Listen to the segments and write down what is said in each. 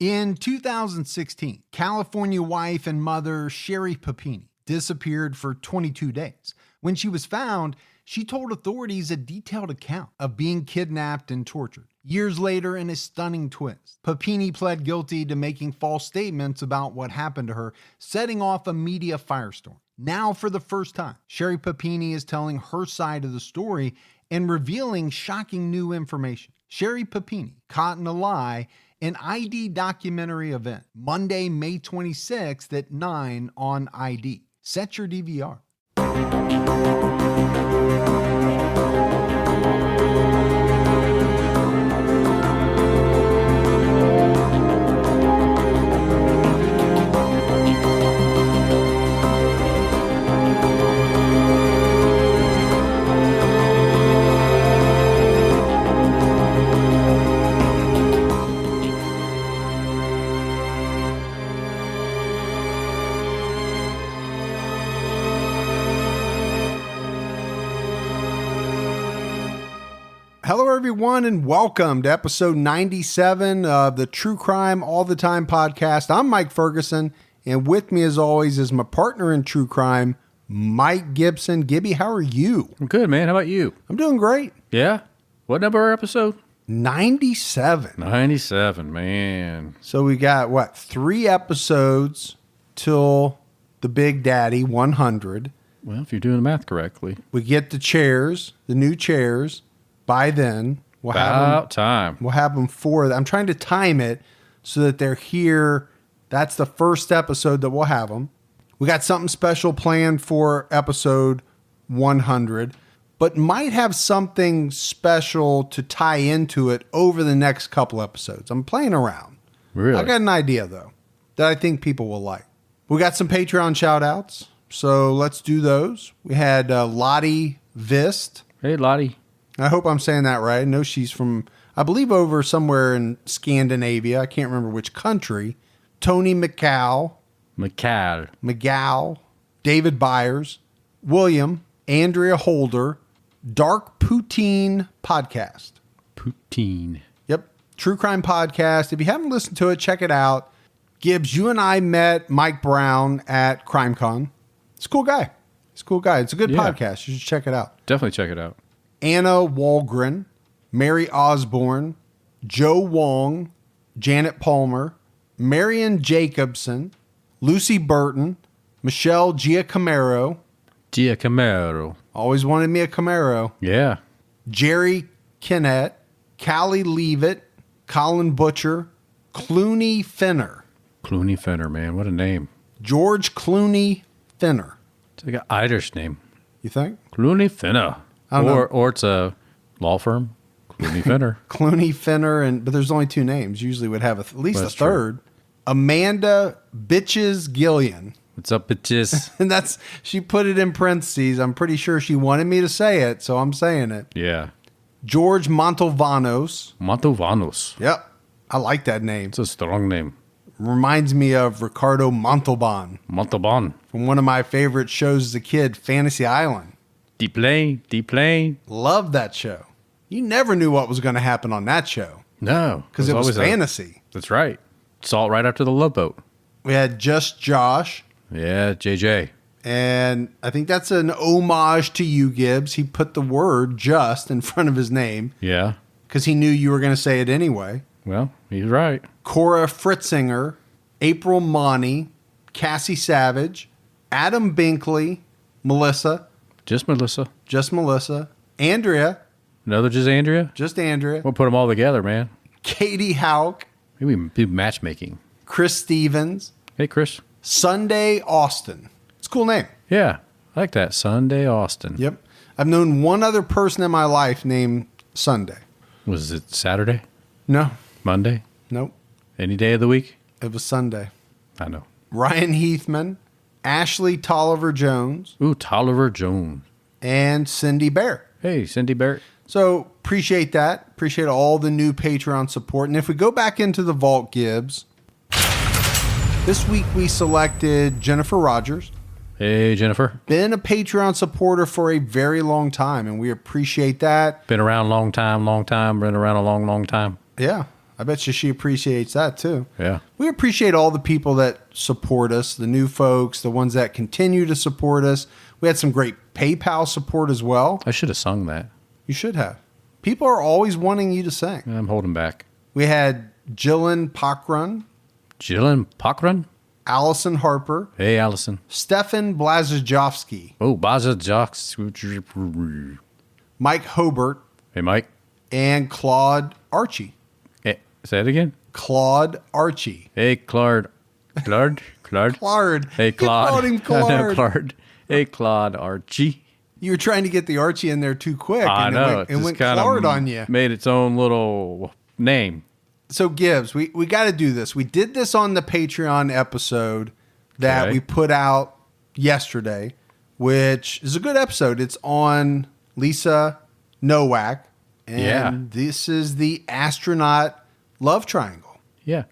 In 2016, California wife and mother Sherry Papini disappeared for 22 days. When she was found, she told authorities a detailed account of being kidnapped and tortured. Years later, in a stunning twist, Papini pled guilty to making false statements about what happened to her, setting off a media firestorm. Now, for the first time, Sherry Papini is telling her side of the story and revealing shocking new information. Sherry Papini, Caught in a Lie, an ID documentary event, Monday, May 26th at 9 on ID. Set your DVR. Hello, everyone, and welcome to episode 97 of the True Crime All the Time podcast. I'm Mike Ferguson, and with me, as always, is my partner in true crime, Mike Gibson. Gibby, how are you? I'm good, man. How about you? I'm doing great. Yeah? What number our episode? 97. 97, man. So we got, 3 episodes till the Big Daddy 100. Well, if you're doing the math correctly. We get the chairs, the new chairs. By then, we'll have them for. I'm trying to time it so that they're here. That's the first episode that we'll have them. We got something special planned for episode 100, but might have something special to tie into it over the next couple episodes. I'm playing around. Really? I got an idea, though, that I think people will like. We got some Patreon shout-outs, so let's do those. We had Lottie Vist. Hey, Lottie. I hope I'm saying that right. I know she's from, I believe, over somewhere in Scandinavia. I can't remember which country. Tony McCall, David Byers, William, Andrea Holder, Dark Poutine Podcast. Poutine. Yep. True Crime Podcast. If you haven't listened to it, check it out. Gibbs, you and I met Mike Brown at CrimeCon. It's a cool guy. It's a good podcast. You should check it out. Definitely check it out. Anna Walgren, Mary Osborne, Joe Wong, Janet Palmer, Marion Jacobson, Lucy Burton, Michelle Giacamero. Always wanted me a Camaro. Yeah. Jerry Kinnett, Callie Leavitt, Colin Butcher, Clooney Finner. Clooney Finner, man. What a name. George Clooney Finner. It's like an Irish name. You think? Clooney Finner. Or it's a law firm. Clooney Finner. Clooney Finner, but there's only 2 names. Usually would have at least a third. True. Amanda Bitches Gillian. What's up, bitches? And she put it in parentheses. I'm pretty sure she wanted me to say it, so I'm saying it. Yeah. George Montovanos. Yep. I like that name. It's a strong name. Reminds me of Ricardo Montalban. From one of my favorite shows as a kid, Fantasy Island. Deep Lane. Loved that show. You never knew what was going to happen on that show. No. Because it was fantasy. That's right. Saw it right after the Love Boat. We had Just Josh. Yeah, JJ. And I think that's an homage to you, Gibbs. He put the word just in front of his name. Yeah. Because he knew you were going to say it anyway. Well, he's right. Cora Fritzinger, April Monty, Cassie Savage, Adam Binkley, Melissa. Just Melissa. Andrea. Another just Andrea? Just Andrea. We'll put them all together, man. Katie Hauk. Maybe we do matchmaking. Chris Stevens. Hey, Chris. Sunday Austin. It's a cool name. Yeah, I like that. Sunday Austin. Yep. I've known one other person in my life named Sunday. Was it Saturday? No. Monday? Nope. Any day of the week? It was Sunday. I know. Ryan Heathman. Ashley Tolliver Jones. Ooh, Tolliver Jones. And Cindy Barrett. Hey, Cindy Barrett. So appreciate that. Appreciate all the new Patreon support. And if we go back into the vault, Gibbs, this week we selected Jennifer Rogers. Hey, Jennifer. Been a Patreon supporter for a very long time, and we appreciate that. Been around a long time. Been around a long time. Yeah. I bet you she appreciates that too. Yeah. We appreciate all the people that support us, the new folks, the ones that continue to support us. We had some great PayPal support as well. I should have sung that. You should have. People are always wanting you to sing. I'm holding back. We had Jillian Pockrun, Jillian Pockrun? Allison Harper, Hey, Allison. Stefan Blazajovsky, Oh, Baza Jocks. Mike Hobart, Hey, Mike. and Claude Archie. Hey, say it again. Claude Archie. Hey, Claude. Claude? Claude? Claude. Hey, You Claude. called him I know, Claude. Claude. Hey, Claude Archie. You were trying to get the Archie in there too quick. I and know. It went Claude on you. Made its own little name. So Gibbs, we got to do this. We did this on the Patreon episode that Okay. we put out yesterday, which is a good episode. It's on Lisa Nowak. And Yeah. this is the astronaut love triangle. Yeah.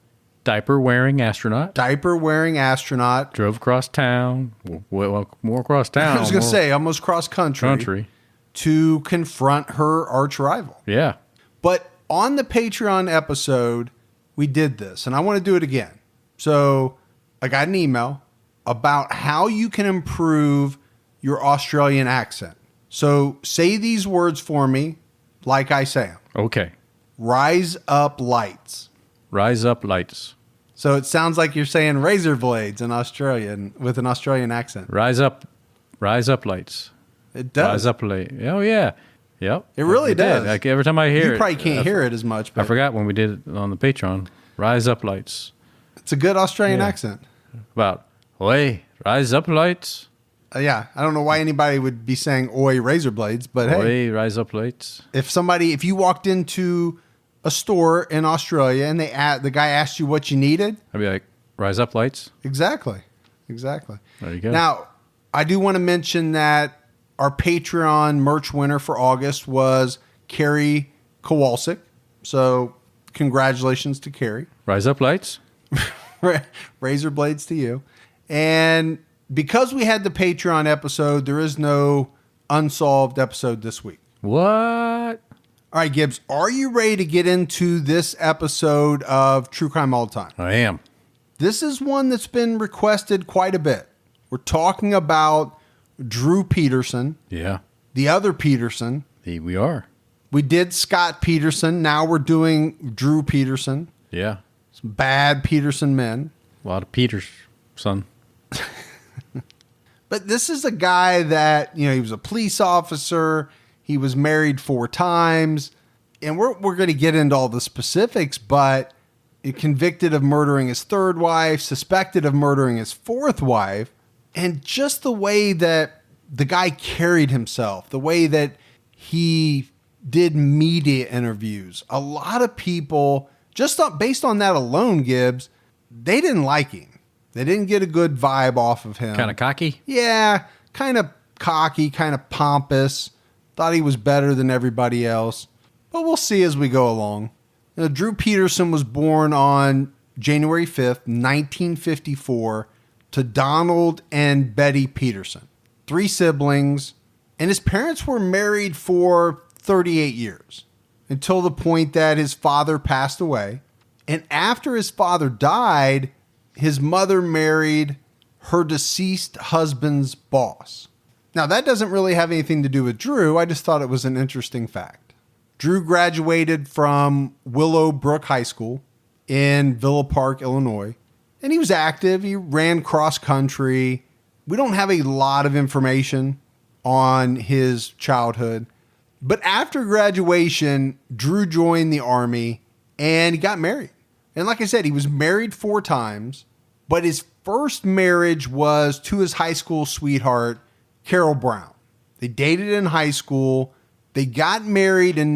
Diaper wearing astronaut. Diaper wearing astronaut. Drove across town. Well, more across town. I was going to more say almost cross country to confront her arch rival. Yeah. But on the Patreon episode, we did this, and I want to do it again. So I got an email about how you can improve your Australian accent. So say these words for me like I say them. Okay. Rise up lights. Rise up lights. So it sounds like you're saying razor blades in Australian with an Australian accent. Rise up lights. It does. Rise up light. Oh, yeah. Yep. It really did. does. Like every time I hear it. You probably can't hear it as much, I but forgot when we did it on the Patreon. Rise up lights. it's a good Australian Yeah. accent. About, oi, rise up lights. Yeah, I don't know why anybody would be saying "oi razor blades," but hey, Oi, rise up lights. if you walked into a store in Australia and the guy asked you what you needed, I'd be like, rise up lights. exactly. There you go. Now, I do want to mention that our Patreon merch winner for August was Carrie Kowalczyk. So, congratulations to Carrie. Rise up lights. Razor blades to you. And because we had the Patreon episode, there is no unsolved episode this week. What? All right, Gibbs, are you ready to get into this episode of True Crime All the Time? I am. This is one that's been requested quite a bit. We're talking about Drew Peterson, Yeah. the other Peterson. We are. We did Scott Peterson. Now we're doing Drew Peterson. Yeah. Some bad Peterson men. A lot of Peter's son. But this is a guy that, he was a police officer. He was married 4 times. And we're going to get into all the specifics, but convicted of murdering his 3rd wife, suspected of murdering his 4th wife. And just the way that the guy carried himself, the way that he did media interviews, a lot of people, based on that alone, Gibbs, they didn't like him. They didn't get a good vibe off of him. Kind of cocky. Yeah, kind of cocky, kind of pompous. Thought he was better than everybody else. But we'll see as we go along. Drew Peterson was born on January 5th, 1954, to Donald and Betty Peterson. 3 siblings. And his parents were married for 38 years until the point that his father passed away. And after his father died, his mother married her deceased husband's boss. Now, that doesn't really have anything to do with Drew. I just thought it was an interesting fact. Drew graduated from Willowbrook High School in Villa Park, Illinois. And he was active. He ran cross country. We don't have a lot of information on his childhood. But after graduation, Drew joined the Army and he got married. And like I said, he was married 4 times. But his first marriage was to his high school sweetheart, Carol Brown. They dated in high school. They got married in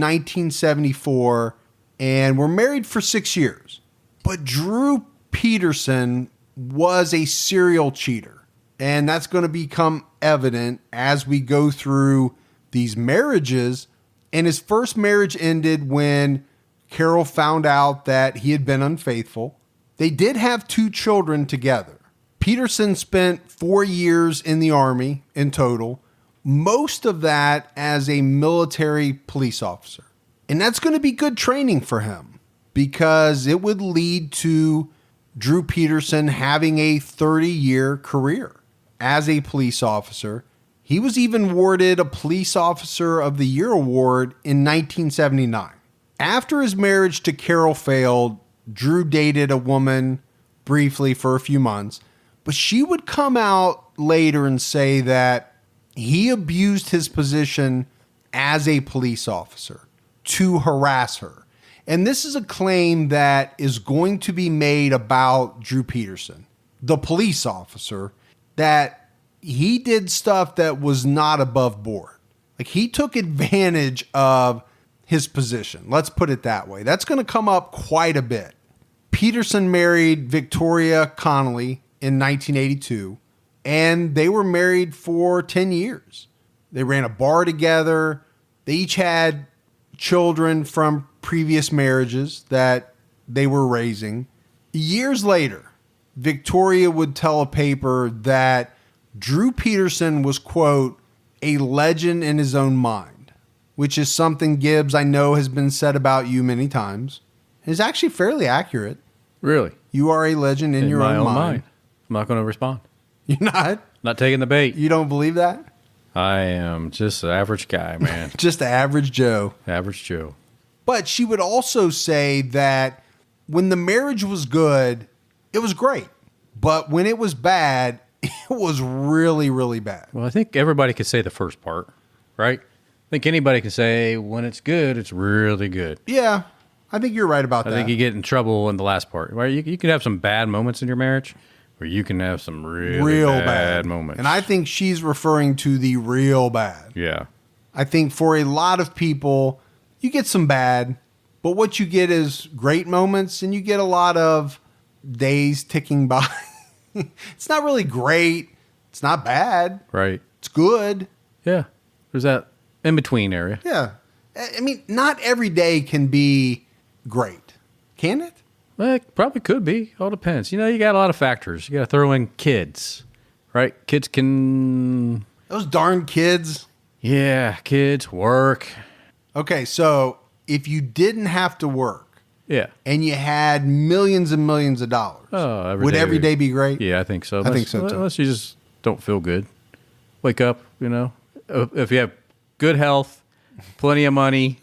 1974 and were married for 6 years. But Drew Peterson was a serial cheater. And that's going to become evident as we go through these marriages. And his first marriage ended when Carol found out that he had been unfaithful. They did have 2 children together. Peterson spent 4 years in the Army in total, most of that as a military police officer. And that's going to be good training for him. because it would lead to Drew Peterson having a 30-year career as a police officer. He was even awarded a Police Officer of the Year award in 1979. After his marriage to Carol failed, Drew dated a woman briefly for a few months, but she would come out later and say that he abused his position as a police officer to harass her. And this is a claim that is going to be made about Drew Peterson, the police officer, that he did stuff that was not above board. Like, he took advantage of his position. Let's put it that way. That's going to come up quite a bit. Peterson married Victoria Connolly in 1982, and they were married for 10 years. They ran a bar together. They each had children from previous marriages that they were raising. Years later, Victoria would tell a paper that Drew Peterson was, quote, a legend in his own mind, which is something, Gibbs, I know has been said about you many times. It's actually fairly accurate. Really? You are a legend in your own mind. I'm not going to respond. You're not? Not taking the bait. You don't believe that? I am just an average guy, man. Just the average Joe. Average Joe. But she would also say that when the marriage was good, it was great. But when it was bad, it was really, really bad. Well, I think everybody could say the first part, right? I think anybody can say when it's good, it's really good. Yeah, I think you're right about that. I think you get in trouble in the last part. Right? You can have some bad moments in your marriage, or you can have some real bad moments. And I think she's referring to the real bad. Yeah. I think for a lot of people, you get some bad, but what you get is great moments, and you get a lot of days ticking by. It's not really great. It's not bad. Right. It's good. Yeah. There's that in-between area. Yeah. I mean, not every day can be great. Can it? Well, it probably could be. All depends. You know, you got a lot of factors. You got to throw in kids, right? Kids can... Those darn kids. Yeah, kids, work. Okay, so if you didn't have to work, yeah, and you had millions and millions of dollars, would every day be great? Yeah, I think so. I think so, too. Unless you just don't feel good. Wake up, you know. If you have good health, plenty of money...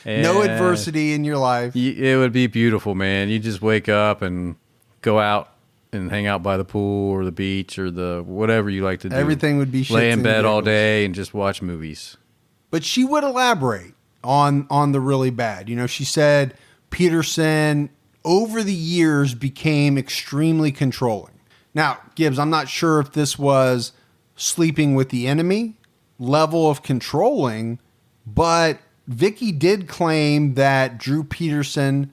no adversity in your life. It would be beautiful, man. You just wake up and go out and hang out by the pool or the beach or the whatever you like to do. Everything would be shit. Lay in bed all day and just watch movies. But she would elaborate on the really bad. You know, she said Peterson over the years became extremely controlling. Now, Gibbs, I'm not sure if this was sleeping with the enemy level of controlling, but Vicky did claim that Drew Peterson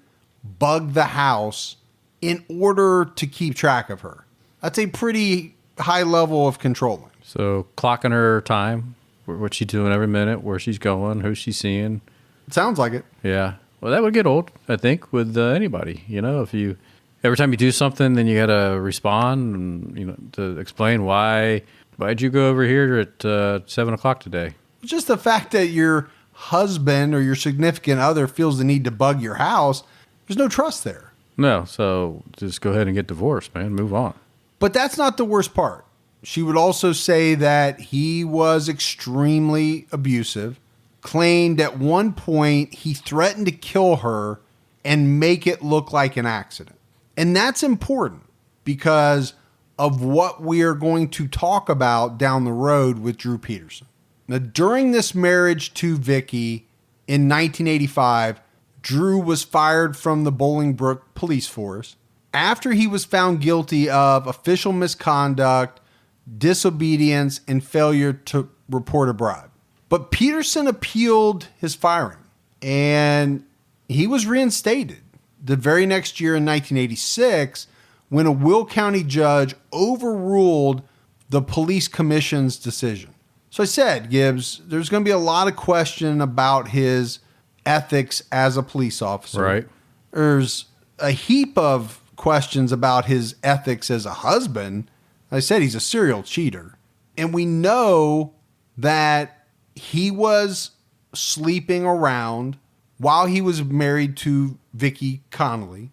bugged the house in order to keep track of her. That's a pretty high level of controlling. So clocking her time, what she's doing every minute, where she's going, who she's seeing. It sounds like it. Yeah. Well, that would get old, I think, with anybody. You know, if you every time you do something, then you got to respond and, you know, to explain why'd you go over here at 7:00 today? Just the fact that your husband or your significant other feels the need to bug your house, there's no trust there. No, so just go ahead and get divorced, man. Move on. But that's not the worst part. She would also say that he was extremely abusive, claimed at one point he threatened to kill her and make it look like an accident. And that's important because of what we are going to talk about down the road with Drew Peterson. Now, during this marriage to Vicky in 1985, Drew was fired from the Bolingbrook police force after he was found guilty of official misconduct, disobedience, and failure to report a bribe. But Peterson appealed his firing, and he was reinstated the very next year in 1986 when a Will County judge overruled the police commission's decision. So I said, Gibbs, there's going to be a lot of question about his ethics as a police officer. Right. There's a heap of questions about his ethics as a husband. I said he's a serial cheater. And we know that he was sleeping around while he was married to Vicky Connolly.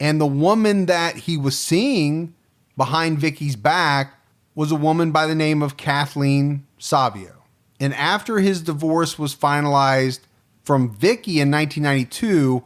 And the woman that he was seeing behind Vicky's back was a woman by the name of Kathleen Savio. And after his divorce was finalized from Vicky in 1992,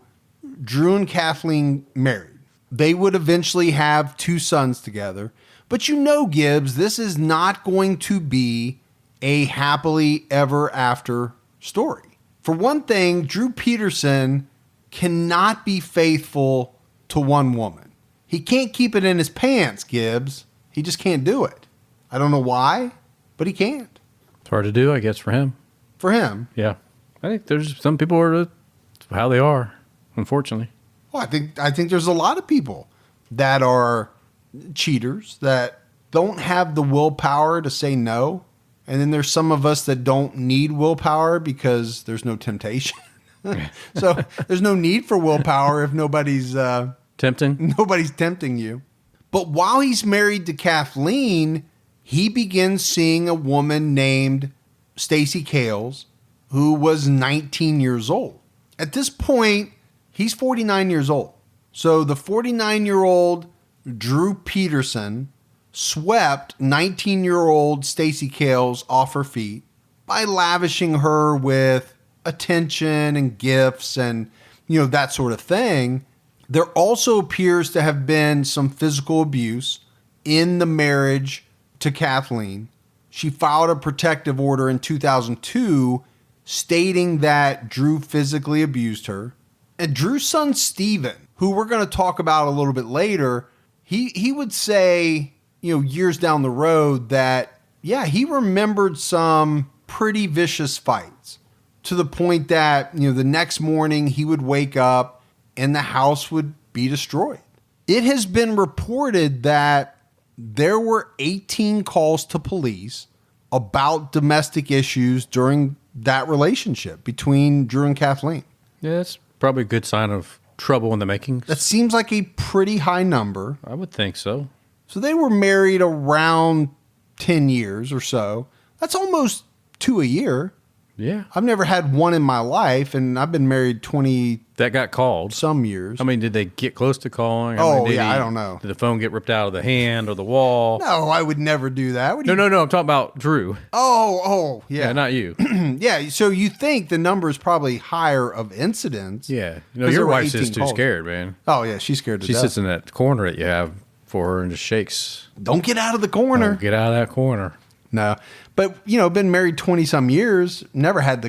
Drew and Kathleen married. They would eventually have 2 sons together. But you know, Gibbs, this is not going to be a happily ever after story. For one thing, Drew Peterson cannot be faithful to one woman. He can't keep it in his pants, Gibbs. He just can't do it. I don't know why, but he can't. It's hard to do, I guess, for him. For him? Yeah. I think there's some people are how they are, unfortunately. Well, I think there's a lot of people that are cheaters that don't have the willpower to say no. And then there's some of us that don't need willpower because there's no temptation. So there's no need for willpower if nobody's tempting you. But while he's married to Kathleen, he begins seeing a woman named Stacy Kales, who was 19 years old. At this point, he's 49 years old. So the 49-year-old Drew Peterson swept 19-year-old Stacy Kales off her feet by lavishing her with attention and gifts and, that sort of thing. There also appears to have been some physical abuse in the marriage to Kathleen. She filed a protective order in 2002 stating that Drew physically abused her. And Drew's son, Steven, who we're going to talk about a little bit later, he would say, years down the road that, yeah, he remembered some pretty vicious fights to the point that, the next morning he would wake up and the house would be destroyed. It has been reported that there were 18 calls to police about domestic issues during that relationship between Drew and Kathleen. Yeah, that's probably a good sign of trouble in the making. That seems like a pretty high number. I would think so. So they were married around 10 years or so. That's almost 2 a year. Yeah. I've never had one in my life, and I've been married 20 that got called some years. I mean, did they get close to calling? I don't know. Did the phone get ripped out of the hand or the wall? No, I would never do that. No. I'm talking about Drew. Oh, yeah. Yeah, not you. Yeah, so you think the number is probably higher of incidents. Yeah. Your wife's just too scared, man. Oh, yeah, she's scared to death. She sits in that corner that you have for her and just shakes. Don't get out of the corner. Don't get out of that corner. No. But, been married 20 some years, never had to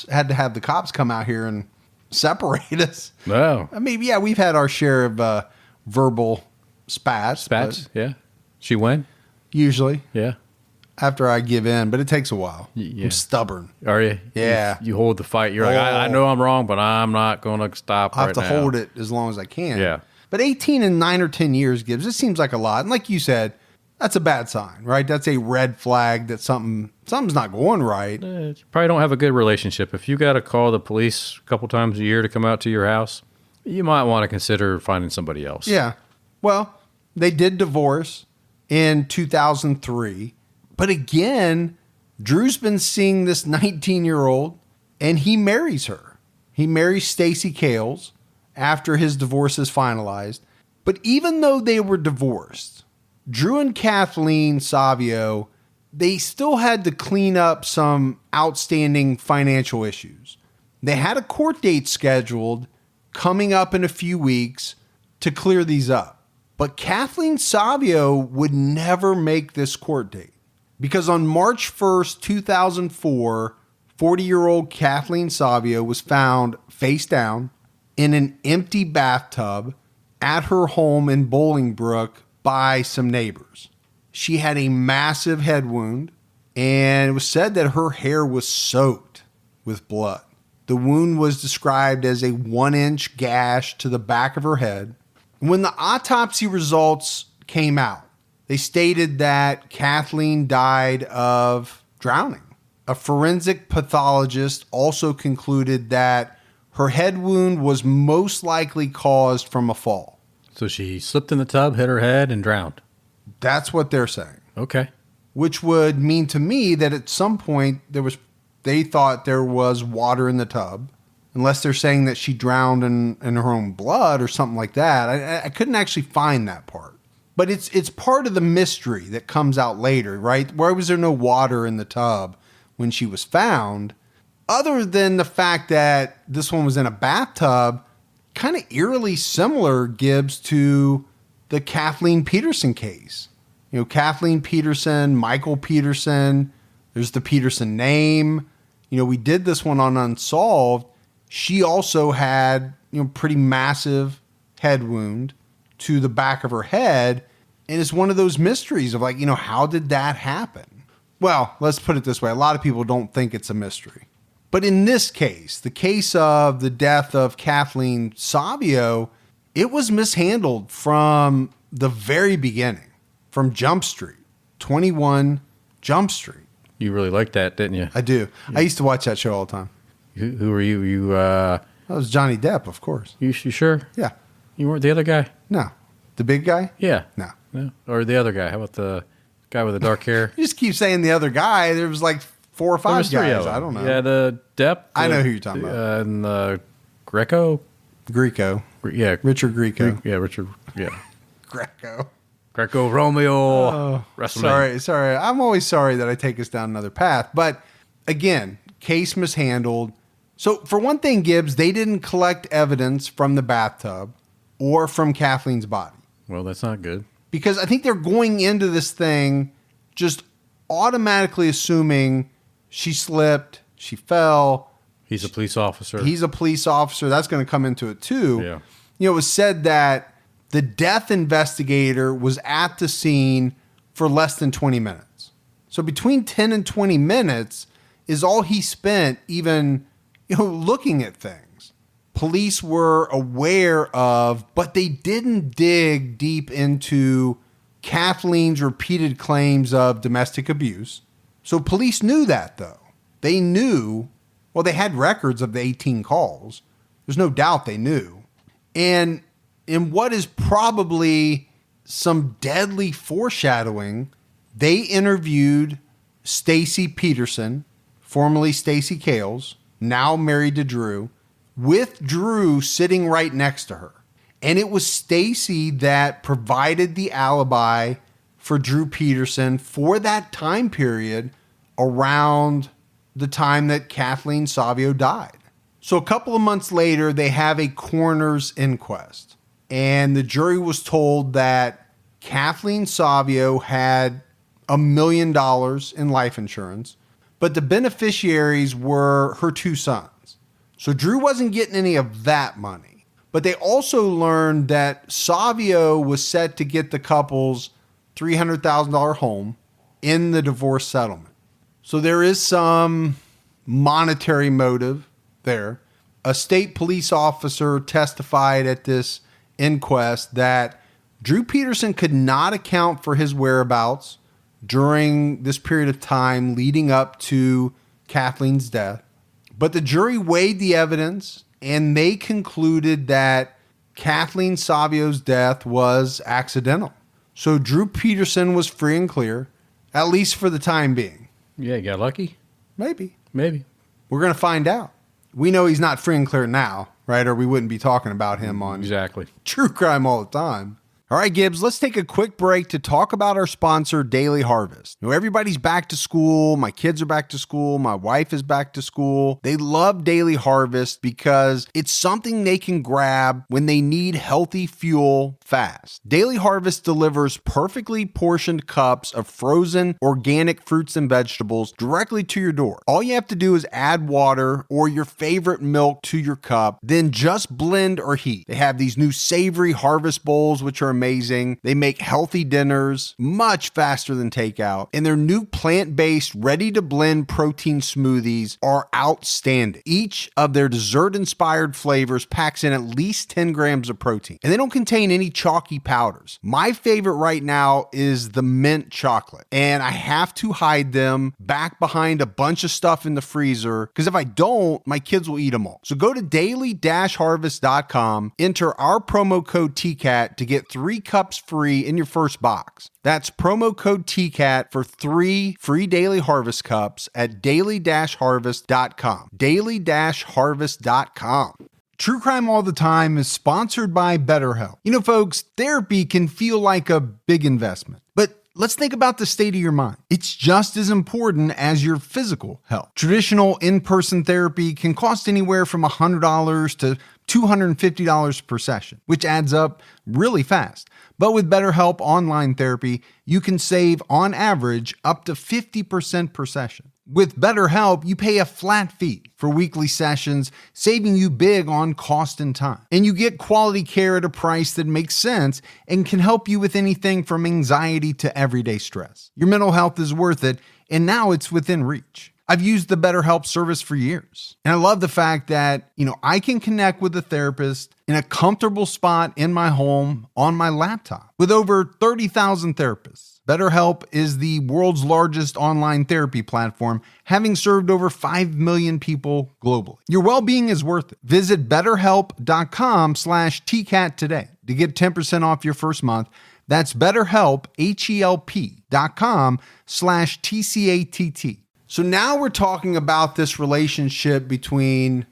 have the cops come out here and separate us. No. I mean, yeah, we've had our share of verbal spats. Yeah. She win? Usually. Yeah. After I give in, but it takes a while. Yeah. I'm stubborn. Are you? Yeah. You hold the fight. You're like, I know I'm wrong, but I'm not going to stop I have to hold it as long as I can. Yeah. But 18 and 9 or 10 years, Gibbs, it seems like a lot. And like you said, that's a bad sign, right? That's a red flag that something's not going right. You probably don't have a good relationship. If you got to call the police a couple times a year to come out to your house, you might want to consider finding somebody else. Yeah. Well, they did divorce in 2003. But again, Drew's been seeing this 19-year-old, and he marries her. He marries Stacy Kales after his divorce is finalized. But even though they were divorced, Drew and Kathleen Savio, they still had to clean up some outstanding financial issues. They had a court date scheduled coming up in a few weeks to clear these up. But Kathleen Savio would never make this court date because on March 1st, 2004, 40-year-old Kathleen Savio was found face down in an empty bathtub at her home in Bolingbrook by some neighbors. She had a massive head wound, and it was said that her hair was soaked with blood. The wound was described as a 1-inch gash to the back of her head. When the autopsy results came out, they stated that Kathleen died of drowning. A forensic pathologist also concluded that her head wound was most likely caused from a fall. So she slipped in the tub, hit her head, and drowned. That's what they're saying. Okay. Which would mean to me that at some point they thought there was water in the tub, unless they're saying that she drowned in her own blood or something like that. I couldn't actually find that part. But it's part of the mystery that comes out later, right? Why was there no water in the tub when she was found? Other than the fact that this one was in a bathtub, kind of eerily similar, Gibbs, to the Kathleen Peterson case. You know, Kathleen Peterson, Michael Peterson, there's the Peterson name. You know, we did this one on Unsolved. She also had, you know, pretty massive head wound to the back of her head. And it's one of those mysteries of like, you know, how did that happen? Well, let's put it this way. A lot of people don't think it's a mystery. But in this case, the case of the death of Kathleen Savio, it was mishandled from the very beginning, from Jump Street, 21 Jump Street. You really liked that, didn't you? I do. Yeah. I used to watch that show all the time. Who were you? That was Johnny Depp, of course. You sure? Yeah. You weren't the other guy? No. The big guy? Yeah. No. Or the other guy? How about the guy with the dark hair? You just keep saying the other guy. There was like 4 or 5 guys. I don't know. Yeah, the Depp. I know who you're talking about. And the Greco. Yeah. Richard Grieco. Richard. Yeah. Greco Romeo. Wrestling. Sorry. I'm always sorry that I take us down another path. But again, case mishandled. So for one thing, Gibbs, they didn't collect evidence from the bathtub or from Kathleen's body. Well, that's not good. Because I think they're going into this thing just automatically assuming she slipped, she fell. He's a police officer. That's going to come into it too. Yeah. You know, it was said that the death investigator was at the scene for less than 20 minutes. So between 10 and 20 minutes is all he spent even, you know, looking at things. Police were aware of, but they didn't dig deep into Kathleen's repeated claims of domestic abuse. So police knew that, though. They knew, well, they had records of the 18 calls. There's no doubt they knew. And in what is probably some deadly foreshadowing, they interviewed Stacy Peterson, formerly Stacy Kales, now married to Drew, with Drew sitting right next to her. And it was Stacy that provided the alibi for Drew Peterson for that time period around the time that Kathleen Savio died. So a couple of months later, they have a coroner's inquest. And the jury was told that Kathleen Savio had $1 million in life insurance, but the beneficiaries were her 2 sons. So Drew wasn't getting any of that money. But they also learned that Savio was set to get the couple's $300,000 home in the divorce settlement. So there is some monetary motive there. A state police officer testified at this inquest that Drew Peterson could not account for his whereabouts during this period of time leading up to Kathleen's death. But the jury weighed the evidence and they concluded that Kathleen Savio's death was accidental. So Drew Peterson was free and clear, at least for the time being. Yeah, you got lucky? Maybe. We're going to find out. We know he's not free and clear now, right? Or we wouldn't be talking about him on Exactly. True Crime all the time. All right, Gibbs, let's take a quick break to talk about our sponsor, Daily Harvest. You know, everybody's back to school. My kids are back to school. My wife is back to school. They love Daily Harvest because it's something they can grab when they need healthy fuel fast. Daily Harvest delivers perfectly portioned cups of frozen organic fruits and vegetables directly to your door. All you have to do is add water or your favorite milk to your cup, then just blend or heat. They have these new savory Harvest bowls, which are amazing. They make healthy dinners much faster than takeout, and their new plant-based, ready-to-blend protein smoothies are outstanding. Each of their dessert-inspired flavors packs in at least 10 grams of protein, and they don't contain any chalky powders. My favorite right now is the mint chocolate, and I have to hide them back behind a bunch of stuff in the freezer, because if I don't, my kids will eat them all. So go to daily-harvest.com, enter our promo code TCAT to get 3 3 cups free in your first box. That's promo code TCAT for 3 free Daily Harvest cups at daily-harvest.com. daily-harvest.com. True Crime All the Time is sponsored by BetterHelp. You know, folks, therapy can feel like a big investment, but let's think about the state of your mind. It's just as important as your physical health. Traditional in-person therapy can cost anywhere from $100 to $250 per session, which adds up really fast. But with BetterHelp Online Therapy, you can save, on average, up to 50% per session. With BetterHelp, you pay a flat fee for weekly sessions, saving you big on cost and time. And you get quality care at a price that makes sense and can help you with anything from anxiety to everyday stress. Your mental health is worth it, and now it's within reach. I've used the BetterHelp service for years, and I love the fact that, I can connect with a therapist in a comfortable spot in my home on my laptop. With over 30,000 therapists, BetterHelp is the world's largest online therapy platform, having served over 5 million people globally. Your well-being is worth it. Visit betterhelp.com/TCAT today to get 10% off your first month. That's BetterHelp, HELP.com/TCATT. So now we're talking about this relationship between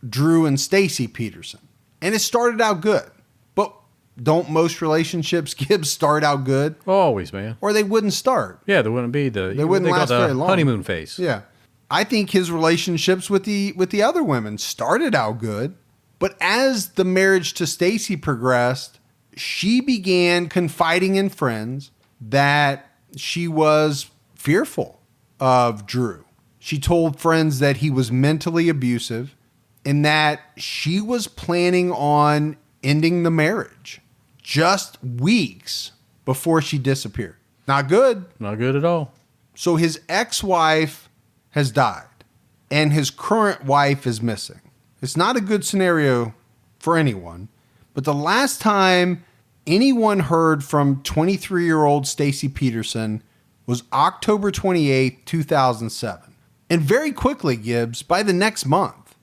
Drew and Stacy Peterson. And it started out good. But don't most relationships, Gibbs, start out good? Always, man. Or they wouldn't start. Yeah, there wouldn't be they wouldn't last very long. Honeymoon phase. Yeah. I think his relationships with the other women started out good. But as the marriage to Stacy progressed, she began confiding in friends that she was fearful of Drew. She told friends that he was mentally abusive and that she was planning on ending the marriage just weeks before she disappeared. Not good. Not good at all. So his ex-wife has died and his current wife is missing. It's not a good scenario for anyone, but the last time anyone heard from 23-year-old Stacy Peterson was October 28th, 2007. And very quickly, Gibbs, by the next month,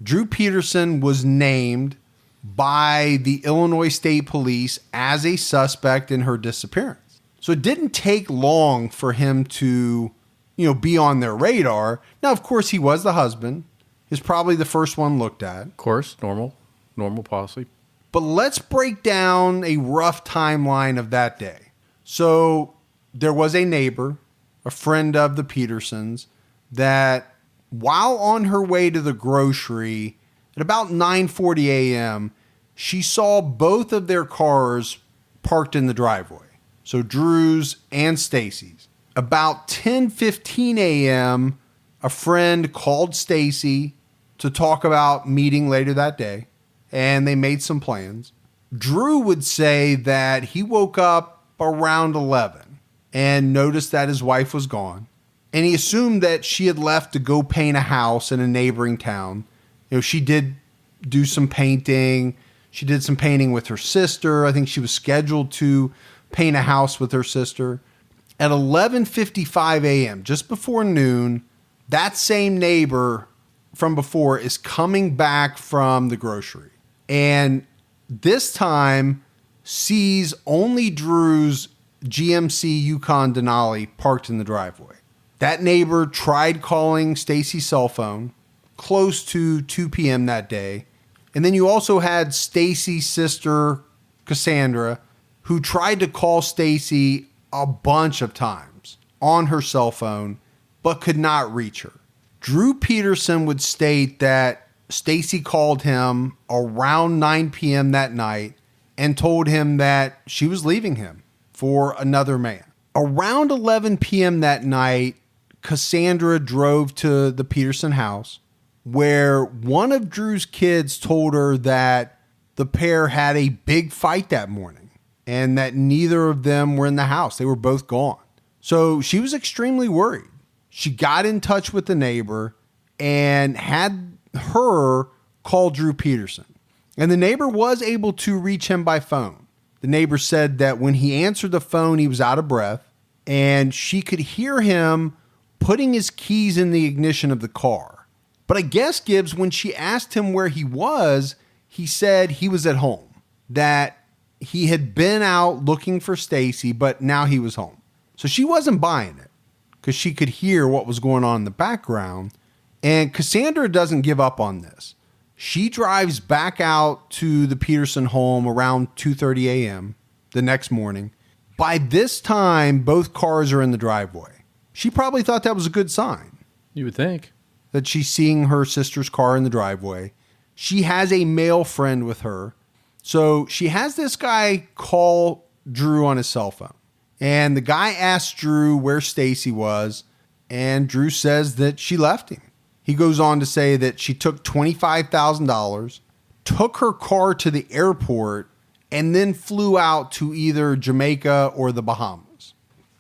Drew Peterson was named by the Illinois State Police as a suspect in her disappearance. So it didn't take long for him to, be on their radar. Now, of course, he was the husband. He's probably the first one looked at. Of course, normal policy. But let's break down a rough timeline of that day. So there was a neighbor, a friend of the Petersons, that while on her way to the grocery at about 9:40 a.m., she saw both of their cars parked in the driveway. So Drew's and Stacy's. About 10:15 a.m., a friend called Stacy to talk about meeting later that day, and they made some plans. Drew would say that he woke up around 11 and noticed that his wife was gone. And he assumed that she had left to go paint a house in a neighboring town. She did do some painting. She did some painting with her sister. I think she was scheduled to paint a house with her sister. At 11:55 a.m., just before noon, that same neighbor from before is coming back from the grocery. And this time sees only Drew's GMC Yukon Denali parked in the driveway. That neighbor tried calling Stacy's cell phone close to 2 p.m. that day. And then you also had Stacy's sister, Cassandra, who tried to call Stacy a bunch of times on her cell phone, but could not reach her. Drew Peterson would state that Stacy called him around 9 p.m. that night and told him that she was leaving him for another man. Around 11 p.m. that night, Cassandra drove to the Peterson house, where one of Drew's kids told her that the pair had a big fight that morning and that neither of them were in the house. They were both gone. So she was extremely worried. She got in touch with the neighbor and had her call Drew Peterson. And the neighbor was able to reach him by phone. The neighbor said that when he answered the phone, he was out of breath, and she could hear him putting his keys in the ignition of the car. But I guess, Gibbs, when she asked him where he was, he said he was at home, that he had been out looking for Stacy, but now he was home. So she wasn't buying it because she could hear what was going on in the background. And Cassandra doesn't give up on this. She drives back out to the Peterson home around 2:30 a.m. the next morning. By this time, both cars are in the driveway. She probably thought that was a good sign. You would think. That she's seeing her sister's car in the driveway. She has a male friend with her. So she has this guy call Drew on his cell phone. And the guy asks Drew where Stacy was. And Drew says that she left him. He goes on to say that she took $25,000, took her car to the airport, and then flew out to either Jamaica or the Bahamas.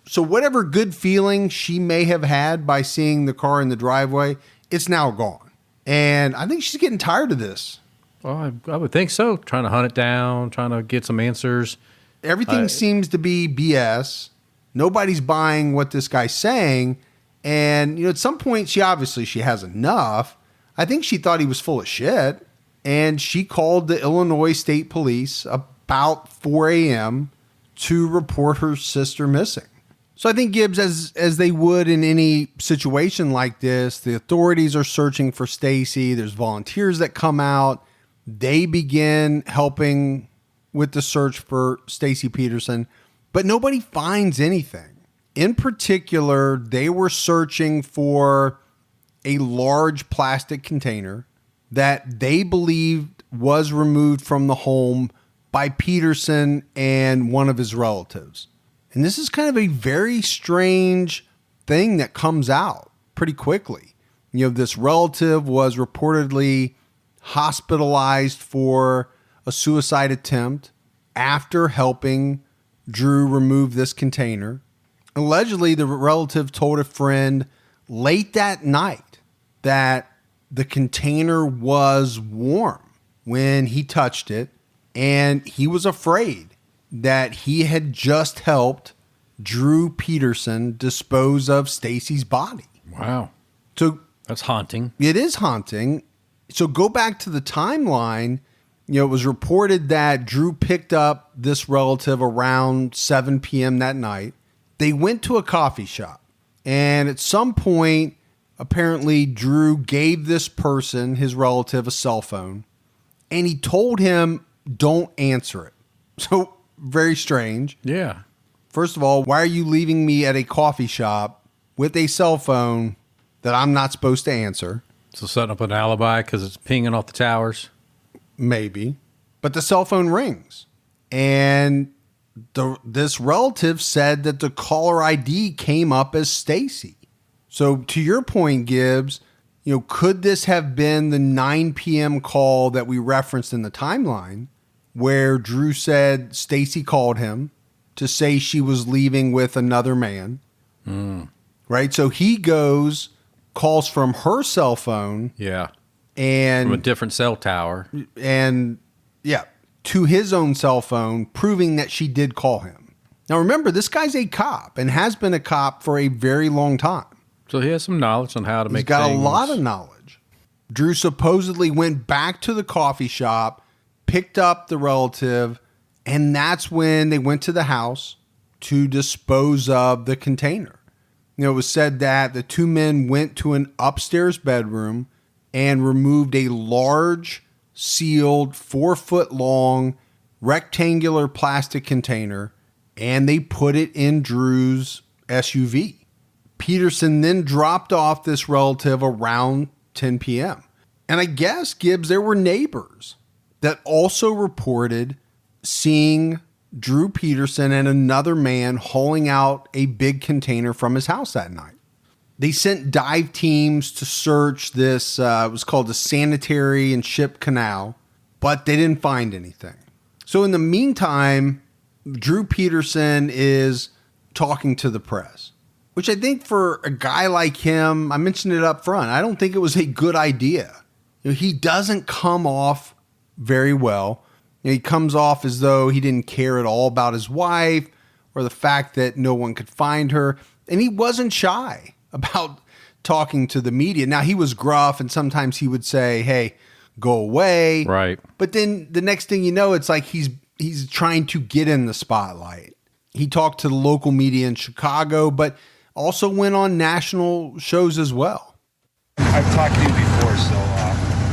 So whatever good feeling she may have had by seeing the car in the driveway, it's now gone. And I think she's getting tired of this. Well, I would think so. Trying to hunt it down, trying to get some answers. Everything seems to be BS. Nobody's buying what this guy's saying. And, at some point, she has enough. I think she thought he was full of shit. And she called the Illinois State Police about 4 a.m. to report her sister missing. So I think, Gibbs, as they would in any situation like this, the authorities are searching for Stacy. There's volunteers that come out. They begin helping with the search for Stacy Peterson, but nobody finds anything. In particular, they were searching for a large plastic container that they believed was removed from the home by Peterson and one of his relatives. And this is kind of a very strange thing that comes out pretty quickly. This relative was reportedly hospitalized for a suicide attempt after helping Drew remove this container. Allegedly, the relative told a friend late that night that the container was warm when he touched it, and he was afraid that he had just helped Drew Peterson dispose of Stacy's body. Wow. So that's haunting. It is haunting. So go back to the timeline. It was reported that Drew picked up this relative around 7 p.m. that night. They went to a coffee shop. And at some point, apparently Drew gave this person, his relative, a cell phone. And he told him, don't answer it. So very strange. Yeah. First of all, why are you leaving me at a coffee shop with a cell phone that I'm not supposed to answer? So setting up an alibi because it's pinging off the towers? Maybe. But the cell phone rings. And this relative said that the caller ID came up as Stacy. So to your point, Gibbs, could this have been the 9 p.m. call that we referenced in the timeline where Drew said Stacy called him to say she was leaving with another man? Right? So he calls from her cell phone. Yeah. And from a different cell tower. And yeah, to his own cell phone, proving that she did call him. Now remember, this guy's a cop and has been a cop for a very long time. So he has some knowledge on how to make things. He's got a lot of knowledge. Drew supposedly went back to the coffee shop, picked up the relative, and that's when they went to the house to dispose of the container. It was said that the two men went to an upstairs bedroom and removed a large, sealed, 4-foot-long, rectangular plastic container, and they put it in Drew's SUV. Peterson then dropped off this relative around 10 p.m. And I guess, Gibbs, there were neighbors that also reported seeing Drew Peterson and another man hauling out a big container from his house that night. They sent dive teams to search this, it was called the Sanitary and Ship Canal, but they didn't find anything. So in the meantime, Drew Peterson is talking to the press, which I think for a guy like him, I mentioned it up front, I don't think it was a good idea. He doesn't come off very well. He comes off as though he didn't care at all about his wife or the fact that no one could find her. And he wasn't shy about talking to the media. Now, he was gruff, and sometimes he would say, hey, go away. Right. But then the next thing you know, it's like he's he's trying to get in the spotlight. He talked to the local media in Chicago, but also went on national shows as well. I've talked to you before, so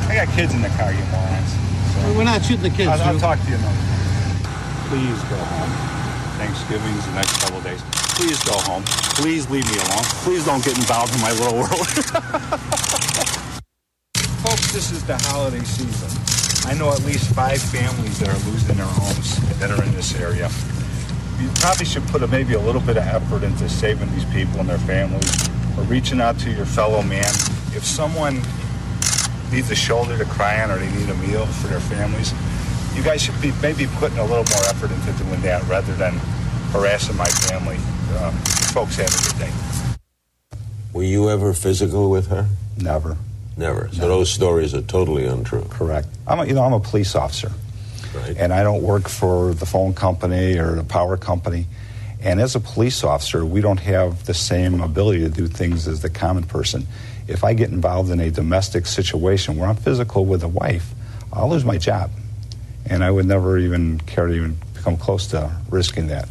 I got kids in the car, you morons. So We're not shooting the kids. I'll talk to you another day. Please go home. Thanksgiving's the next couple of days. Please go home. Please leave me alone. Please don't get involved in my little world. Folks, this is the holiday season. I know at least 5 families that are losing their homes that are in this area. You probably should put maybe a little bit of effort into saving these people and their families, or reaching out to your fellow man. If someone needs a shoulder to cry on or they need a meal for their families, you guys should be maybe putting a little more effort into doing that rather than harassing my family. Folks, have a good day. Were you ever physical with her? Never. Never. So those stories are totally untrue. Correct. I'm a police officer. Right. And I don't work for the phone company or the power company. And as a police officer, we don't have the same ability to do things as the common person. If I get involved in a domestic situation where I'm physical with a wife, I'll lose my job. And I would never even care to even come close to risking that.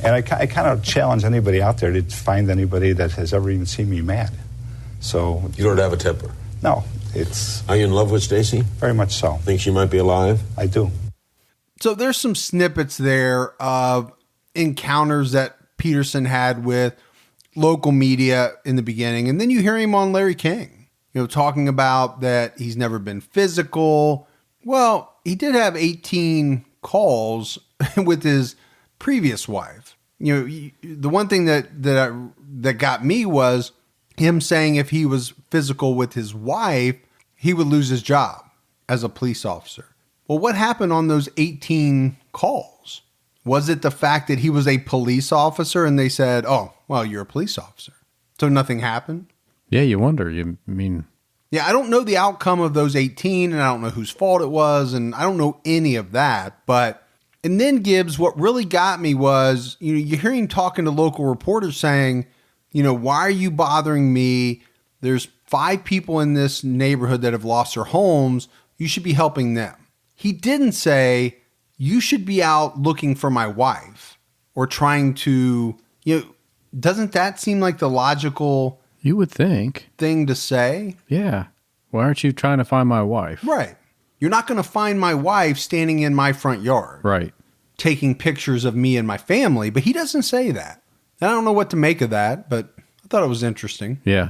And I kind of challenge anybody out there to find anybody that has ever even seen me mad. So You don't have a temper? no, it's Are you in love with Stacy? very much so. Think she might be alive? I do. So there's some snippets there of encounters that Peterson had with local media in the beginning. And then you hear him on Larry King, talking about that he's never been physical. Well, he did have 18 calls with his previous wife. The one thing that got me was him saying if he was physical with his wife, he would lose his job as a police officer. Well, what happened on those 18 calls? Was it the fact that he was a police officer and they said, oh, well, you're a police officer, so nothing happened? Yeah, you wonder. Yeah, I don't know the outcome of those 18, and I don't know whose fault it was, and I don't know any of that. And then Gibbs, what really got me was, you hear him talking to local reporters saying, why are you bothering me? There's 5 people in this neighborhood that have lost their homes. You should be helping them. He didn't say, you should be out looking for my wife or trying to, doesn't that seem like the logical You would think. thing to say? Yeah. Why aren't you trying to find my wife? Right. You're not going to find my wife standing in my front yard, Right. taking pictures of me and my family, but he doesn't say that. And I don't know what to make of that, but I thought it was interesting. Yeah.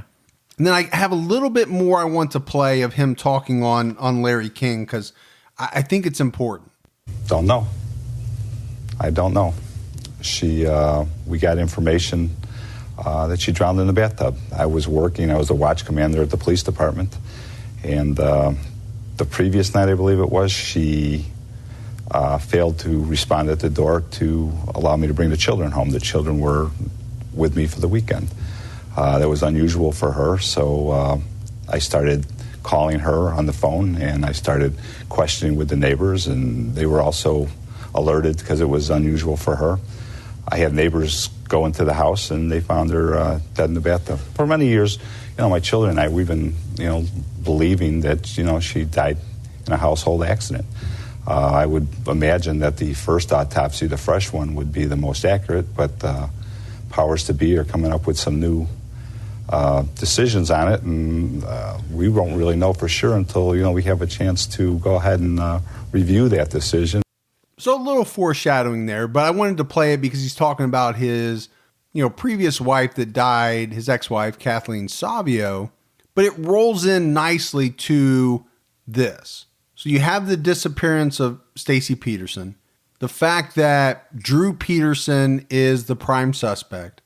And then I have a little bit more I want to play of him talking on Larry King because I think it's important. Don't know. I don't know. We got information that she drowned in the bathtub. I was working. I was the watch commander at the police department. And the previous night, I believe it was, she failed to respond at the door to allow me to bring the children home. The children were with me for the weekend. That was unusual for her, so I started calling her on the phone, and I started questioning with the neighbors, and they were also alerted because it was unusual for her. I had neighbors go into the house, and they found her dead in the bathtub. For many years, my children and I, we've been, believing that, she died in a household accident. I would imagine that the first autopsy, the fresh one, would be the most accurate, but powers to be are coming up with some new decisions on it, and we won't really know for sure until, we have a chance to go ahead and review that decision. So a little foreshadowing there, but I wanted to play it because he's talking about his, previous wife that died, his ex-wife, Kathleen Savio, but it rolls in nicely to this. So you have the disappearance of Stacy Peterson, the fact that Drew Peterson is the prime suspect,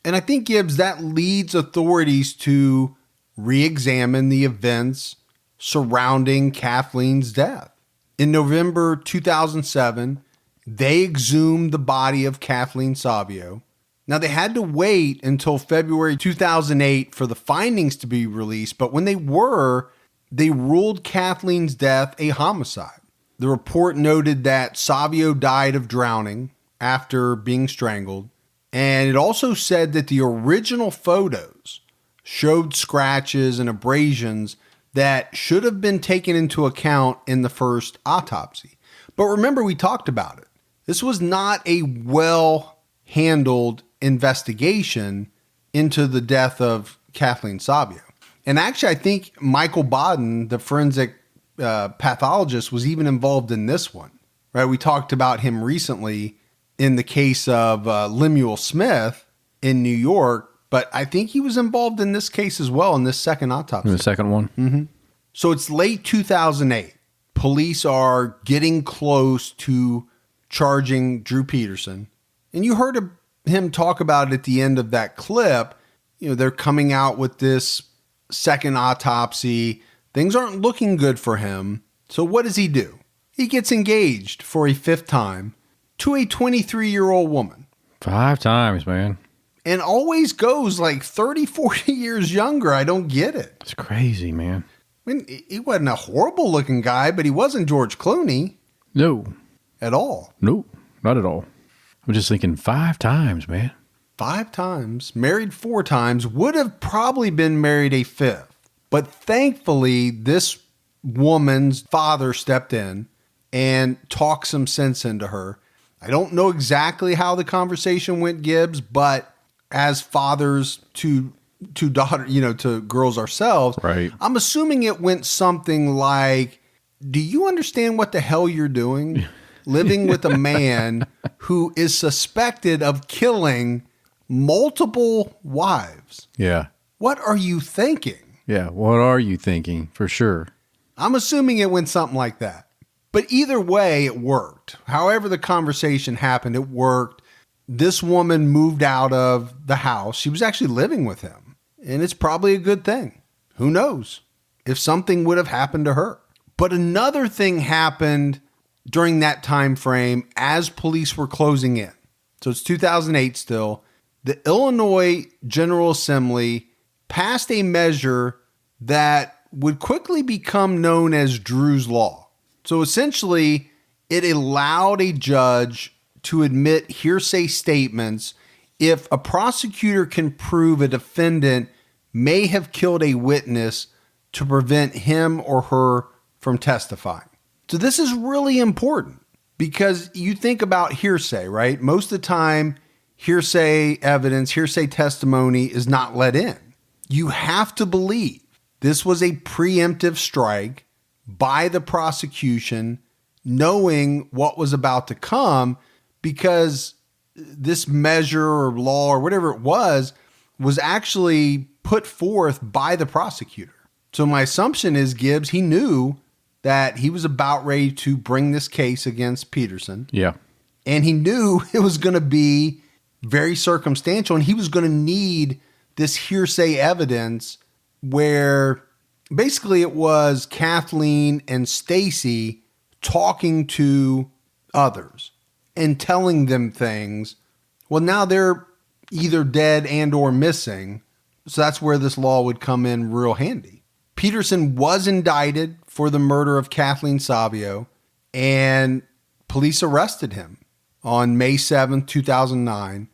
and I think, Gibbs, that leads authorities to re-examine the events surrounding Kathleen's death. In November 2007, they exhumed the body of Kathleen Savio. Now, they had to wait until February 2008 for the findings to be released, but when they ruled Kathleen's death a homicide. The report noted that Savio died of drowning after being strangled, and it also said that the original photos showed scratches and abrasions that should have been taken into account in the first autopsy. But remember, we talked about it. This was not a well-handled investigation into the death of Kathleen Sabio. And actually, I think Michael Bodden, the forensic pathologist, was even involved in this one. Right? We talked about him recently in the case of Lemuel Smith in New York, but I think he was involved in this case as well, in this second autopsy. In the second one? Mm-hmm. So it's late 2008. Police are getting close to charging Drew Peterson. And you heard him talk about it at the end of that clip. You know, they're coming out with this second autopsy. Things aren't looking good for him. So what does he do? He gets engaged for a fifth time to a 23-year-old woman. 5 times, man. And always goes like 30, 40 years younger. I don't get it. It's crazy, man. I mean, he wasn't a horrible looking guy, but he wasn't George Clooney. No. At all. No, not at all. I'm just thinking 5 times, man. 5 times, married 4 times, would have probably been married a 5th. But thankfully, this woman's father stepped in and talked some sense into her. I don't know exactly how the conversation went, Gibbs, but as fathers to daughter, to girls ourselves, right. I'm assuming it went something like, do you understand what the hell you're doing? Living with a man who is suspected of killing multiple wives. Yeah. What are you thinking? Yeah. What are you thinking? For sure. I'm assuming it went something like that. But either way, it worked. However the conversation happened, it worked. This woman moved out of the house. She was actually living with him. And it's probably a good thing. Who knows if something would have happened to her. But another thing happened during that time frame as police were closing in. So it's 2008 still. The Illinois General Assembly passed a measure that would quickly become known as Drew's Law. So essentially, it allowed a judge to admit hearsay statements if a prosecutor can prove a defendant may have killed a witness to prevent him or her from testifying. So this is really important because you think about hearsay, right? Most of the time, hearsay evidence, hearsay testimony is not let in. You have to believe this was a preemptive strike by the prosecution, knowing what was about to come, because this measure or law or whatever it was actually put forth by the prosecutor. So my assumption is Gibbs, he knew that he was about ready to bring this case against Peterson. Yeah. And he knew it was going to be very circumstantial, and he was going to need this hearsay evidence where basically it was Kathleen and Stacy talking to others and telling them things. Well, now they're either dead and or missing. So that's where this law would come in real handy. Peterson was indicted for the murder of Kathleen Sabio, and police arrested him on May 7th, 2009.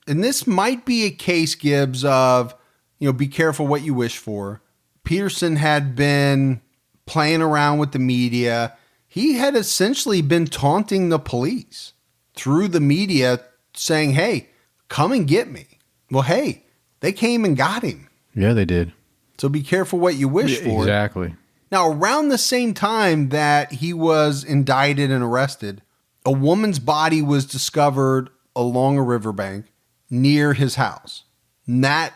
And this might be a case, Gibbs, of, be careful what you wish for. Peterson had been playing around with the media. He had essentially been taunting the police through the media, saying, hey, come and get me. Well, hey, they came and got him. Yeah, they did. So be careful what you wish for. Exactly. Now, around the same time that he was indicted and arrested, a woman's body was discovered along a riverbank near his house. And that,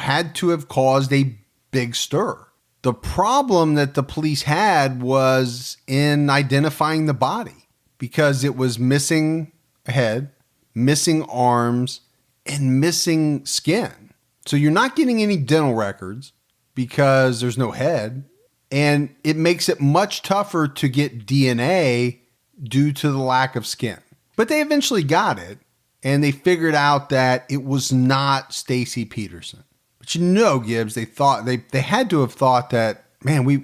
had to have caused a big stir. The problem that the police had was in identifying the body because it was missing a head, missing arms, and missing skin. So you're not getting any dental records because there's no head. And it makes it much tougher to get DNA due to the lack of skin. But they eventually got it, and they figured out that it was not Stacy Peterson. But Gibbs, they had to have thought that, man, we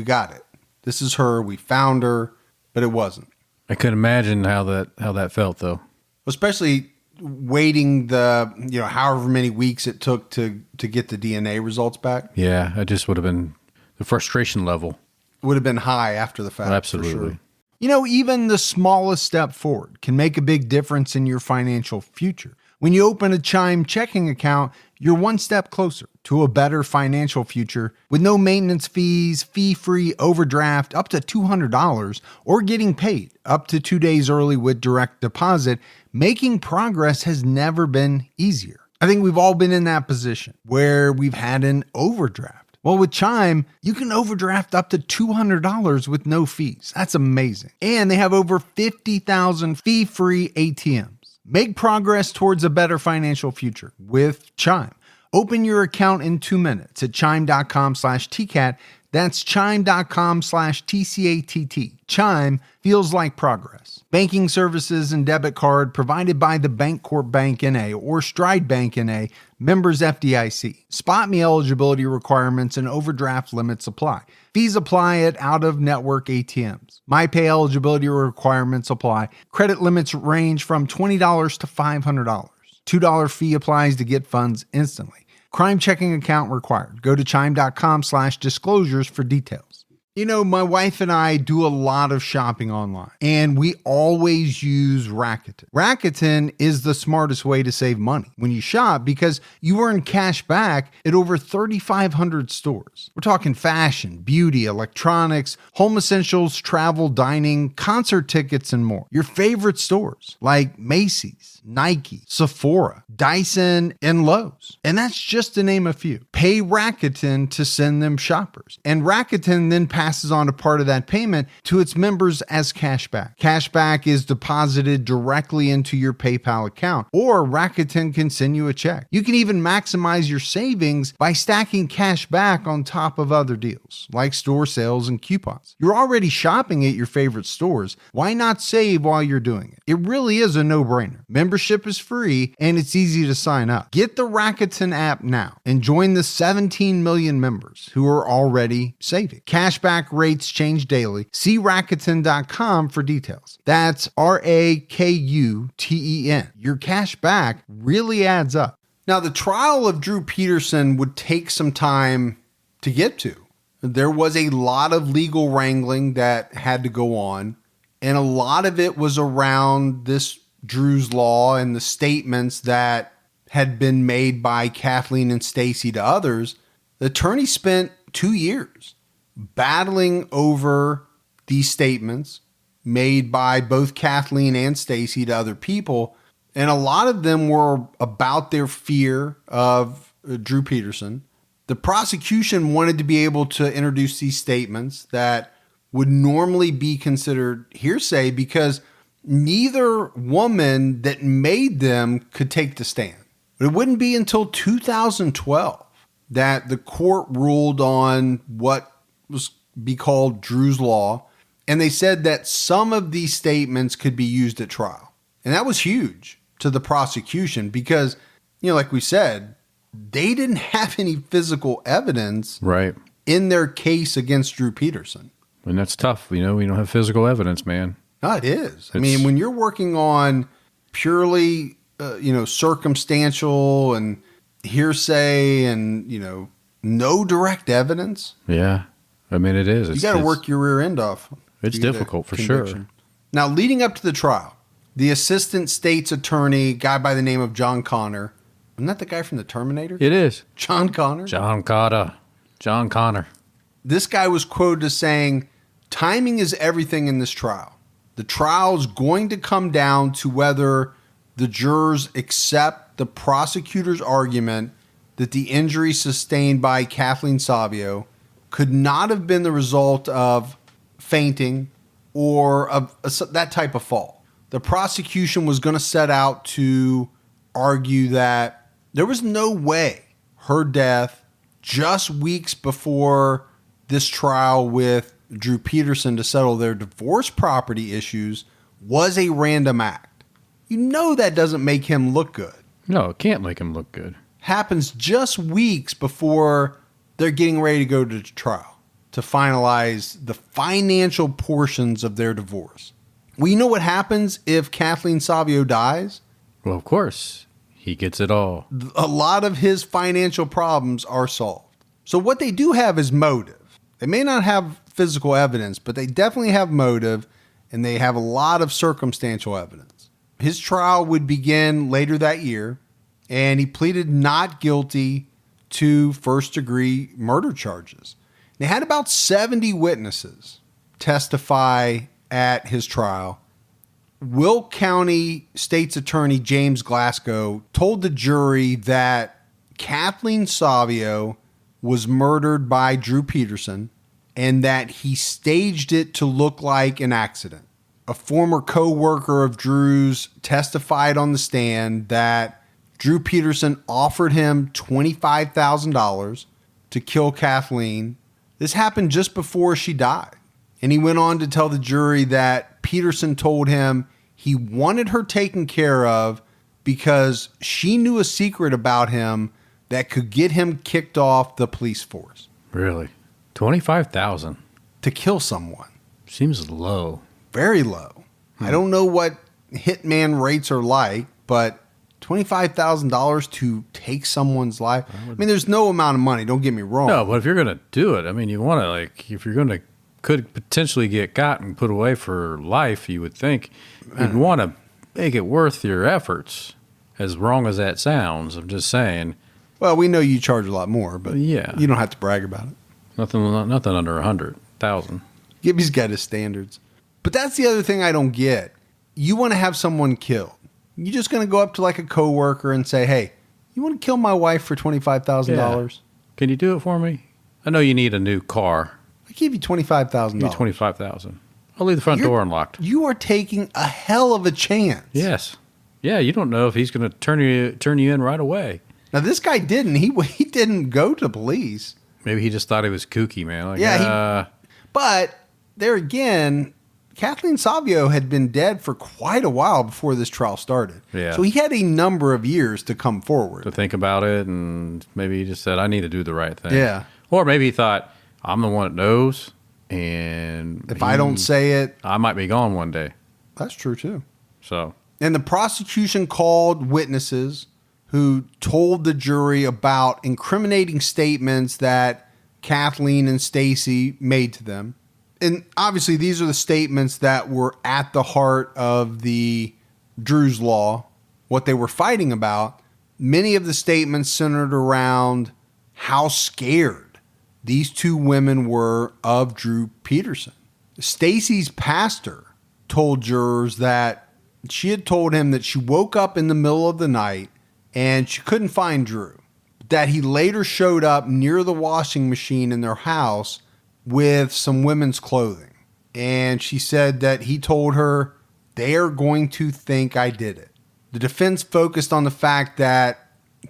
got it. This is her. We found her, but it wasn't. I couldn't imagine how that felt, though. Especially waiting the however many weeks it took to get the DNA results back. Yeah, it just would have been the frustration level would have been high after the fact. Absolutely. For sure. Even the smallest step forward can make a big difference in your financial future. When you open a Chime checking account, you're one step closer to a better financial future with no maintenance fees, fee-free overdraft up to $200, or getting paid up to 2 days early with direct deposit. Making progress has never been easier. I think we've all been in that position where we've had an overdraft. Well, with Chime, you can overdraft up to $200 with no fees. That's amazing. And they have over 50,000 fee-free ATMs. Make progress towards a better financial future with Chime. Open your account in 2 minutes at chime.com/TCAT. That's chime.com/TCATT. Chime feels like progress. Banking services and debit card provided by the Bancorp Bank N.A. or Stride Bank N.A., members FDIC. Spot me eligibility requirements and overdraft limits apply. Fees apply at out-of-network ATMs. MyPay eligibility requirements apply. Credit limits range from $20 to $500. $2 fee applies to get funds instantly. Crime checking account required. Go to chime.com/disclosures for details. My wife and I do a lot of shopping online, and we always use Rakuten. Rakuten is the smartest way to save money when you shop because you earn cash back at over 3,500 stores. We're talking fashion, beauty, electronics, home essentials, travel, dining, concert tickets, and more. Your favorite stores like Macy's, Nike, Sephora, Dyson, and Lowe's. And that's just to name a few. Pay Rakuten to send them shoppers. And Rakuten then passes on a part of that payment to its members as cashback. Cashback is deposited directly into your PayPal account, or Rakuten can send you a check. You can even maximize your savings by stacking cash back on top of other deals, like store sales and coupons. You're already shopping at your favorite stores. Why not save while you're doing it? It really is a no-brainer. Membership is free, and it's easy to sign up. Get the Rakuten app now and join the 17 million members who are already saving. Cashback rates change daily. See Rakuten.com for details. That's Rakuten. Your cash back really adds up. Now, the trial of Drew Peterson would take some time to get to. There was a lot of legal wrangling that had to go on, and a lot of it was around this Drew's Law and the statements that had been made by Kathleen and Stacey to others. The attorney spent 2 years battling over these statements made by both Kathleen and Stacey to other people. And a lot of them were about their fear of Drew Peterson. The prosecution wanted to be able to introduce these statements that would normally be considered hearsay because neither woman that made them could take the stand. But it wouldn't be until 2012 that the court ruled on what was be called Drew's Law, and they said that some of these statements could be used at trial. And that was huge to the prosecution because, like we said, they didn't have any physical evidence Right. in their case against Drew Peterson. And that's tough. We don't have physical evidence, man. No, it is. I mean, when you're working on purely, circumstantial and hearsay and, no direct evidence. Yeah. I mean, it is. You got to work your rear end off. It's difficult for sure. Now, leading up to the trial, the assistant state's attorney, guy by the name of John Connor. Isn't that the guy from the Terminator? It is. John Connor? John Connor. This guy was quoted as saying, "Timing is everything in this trial. The trial is going to come down to whether the jurors accept the prosecutor's argument that the injury sustained by Kathleen Savio could not have been the result of fainting or of that type of fall. The prosecution was going to set out to argue that there was no way her death just weeks before this trial with Drew Peterson to settle their divorce property issues was a random act. That doesn't make him look good. No, it can't make him look good. Happens just weeks before they're getting ready to go to trial to finalize the financial portions of their divorce. Well, you know what happens if Kathleen Savio dies? Well, of course. He gets it all. A lot of his financial problems are solved. So what they do have is motive. They may not have physical evidence, but they definitely have motive. and they have a lot of circumstantial evidence. His trial would begin later that year, and he pleaded not guilty to first-degree murder charges. They had about 70 witnesses testify at his trial. Will County State's Attorney James Glasgow told the jury that Kathleen Savio was murdered by Drew Peterson and that he staged it to look like an accident. A former co-worker of Drew's testified on the stand that Drew Peterson offered him $25,000 to kill Kathleen. This happened just before she died. And he went on to tell the jury that Peterson told him he wanted her taken care of because she knew a secret about him that could get him kicked off the police force. Really? 25,000 to kill someone. Seems low. Very low. I don't know what hitman rates are like, but $25,000 to take someone's life. I mean, there's no amount of money. Don't get me wrong. No, but if you're going to do it, I mean, you want to, like, if you're going to, could potentially get caught and put away for life, you would think you'd want to make it worth your efforts, as wrong as that sounds. I'm just saying. Well, we know you charge a lot more, but yeah, you don't have to brag about it. Nothing under 100,000. Gibby's got his standards. But that's the other thing I don't get. You want to have someone killed. You're just going to go up to like a coworker and say, hey, you want to kill my wife for $25,000? Yeah. Can you do it for me? I know you need a new car. I give you $25,000. Give me $25,000. I'll leave the front door unlocked. You are taking a hell of a chance. Yes. Yeah, you don't know if he's going to turn you in right away. Now, this guy didn't. He didn't go to police. Maybe he just thought he was kooky, man. Like, yeah. But there again, Kathleen Savio had been dead for quite a while before this trial started. Yeah. So he had a number of years to come forward. To think about it, and maybe he just said, I need to do the right thing. Yeah. Or maybe he thought, I'm the one that knows, and if I don't say it, I might be gone one day. That's true, too. So. And the prosecution called witnesses who told the jury about incriminating statements that Kathleen and Stacy made to them. And obviously, these are the statements that were at the heart of the Drew's Law, what they were fighting about. Many of the statements centered around how scared these two women were of Drew Peterson. Stacy's pastor told jurors that she had told him that she woke up in the middle of the night and she couldn't find Drew, that he later showed up near the washing machine in their house with some women's clothing. And she said that he told her, they are going to think I did it. The defense focused on the fact that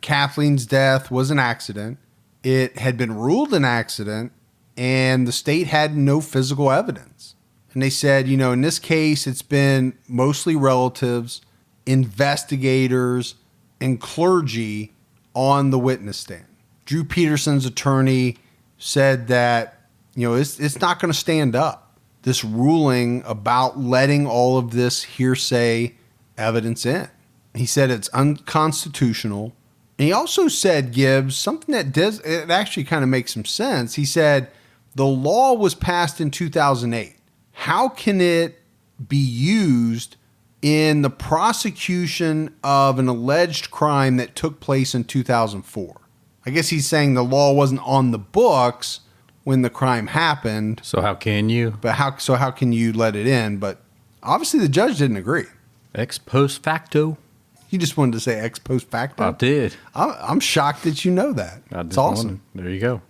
Kathleen's death was an accident. It had been ruled an accident, and the state had no physical evidence. And they said, in this case, it's been mostly relatives, investigators, and clergy on the witness stand. Drew Peterson's attorney said that, it's not going to stand up, this ruling about letting all of this hearsay evidence in. He said it's unconstitutional. And he also said, Gibbs, something that it actually kind of makes some sense. He said, the law was passed in 2008. How can it be used in the prosecution of an alleged crime that took place in 2004? I guess he's saying the law wasn't on the books when the crime happened. So how can you? But how can you let it in? But obviously the judge didn't agree. Ex post facto. You just wanted to say ex post facto? I did. I'm shocked that you know that. It's awesome. There you go.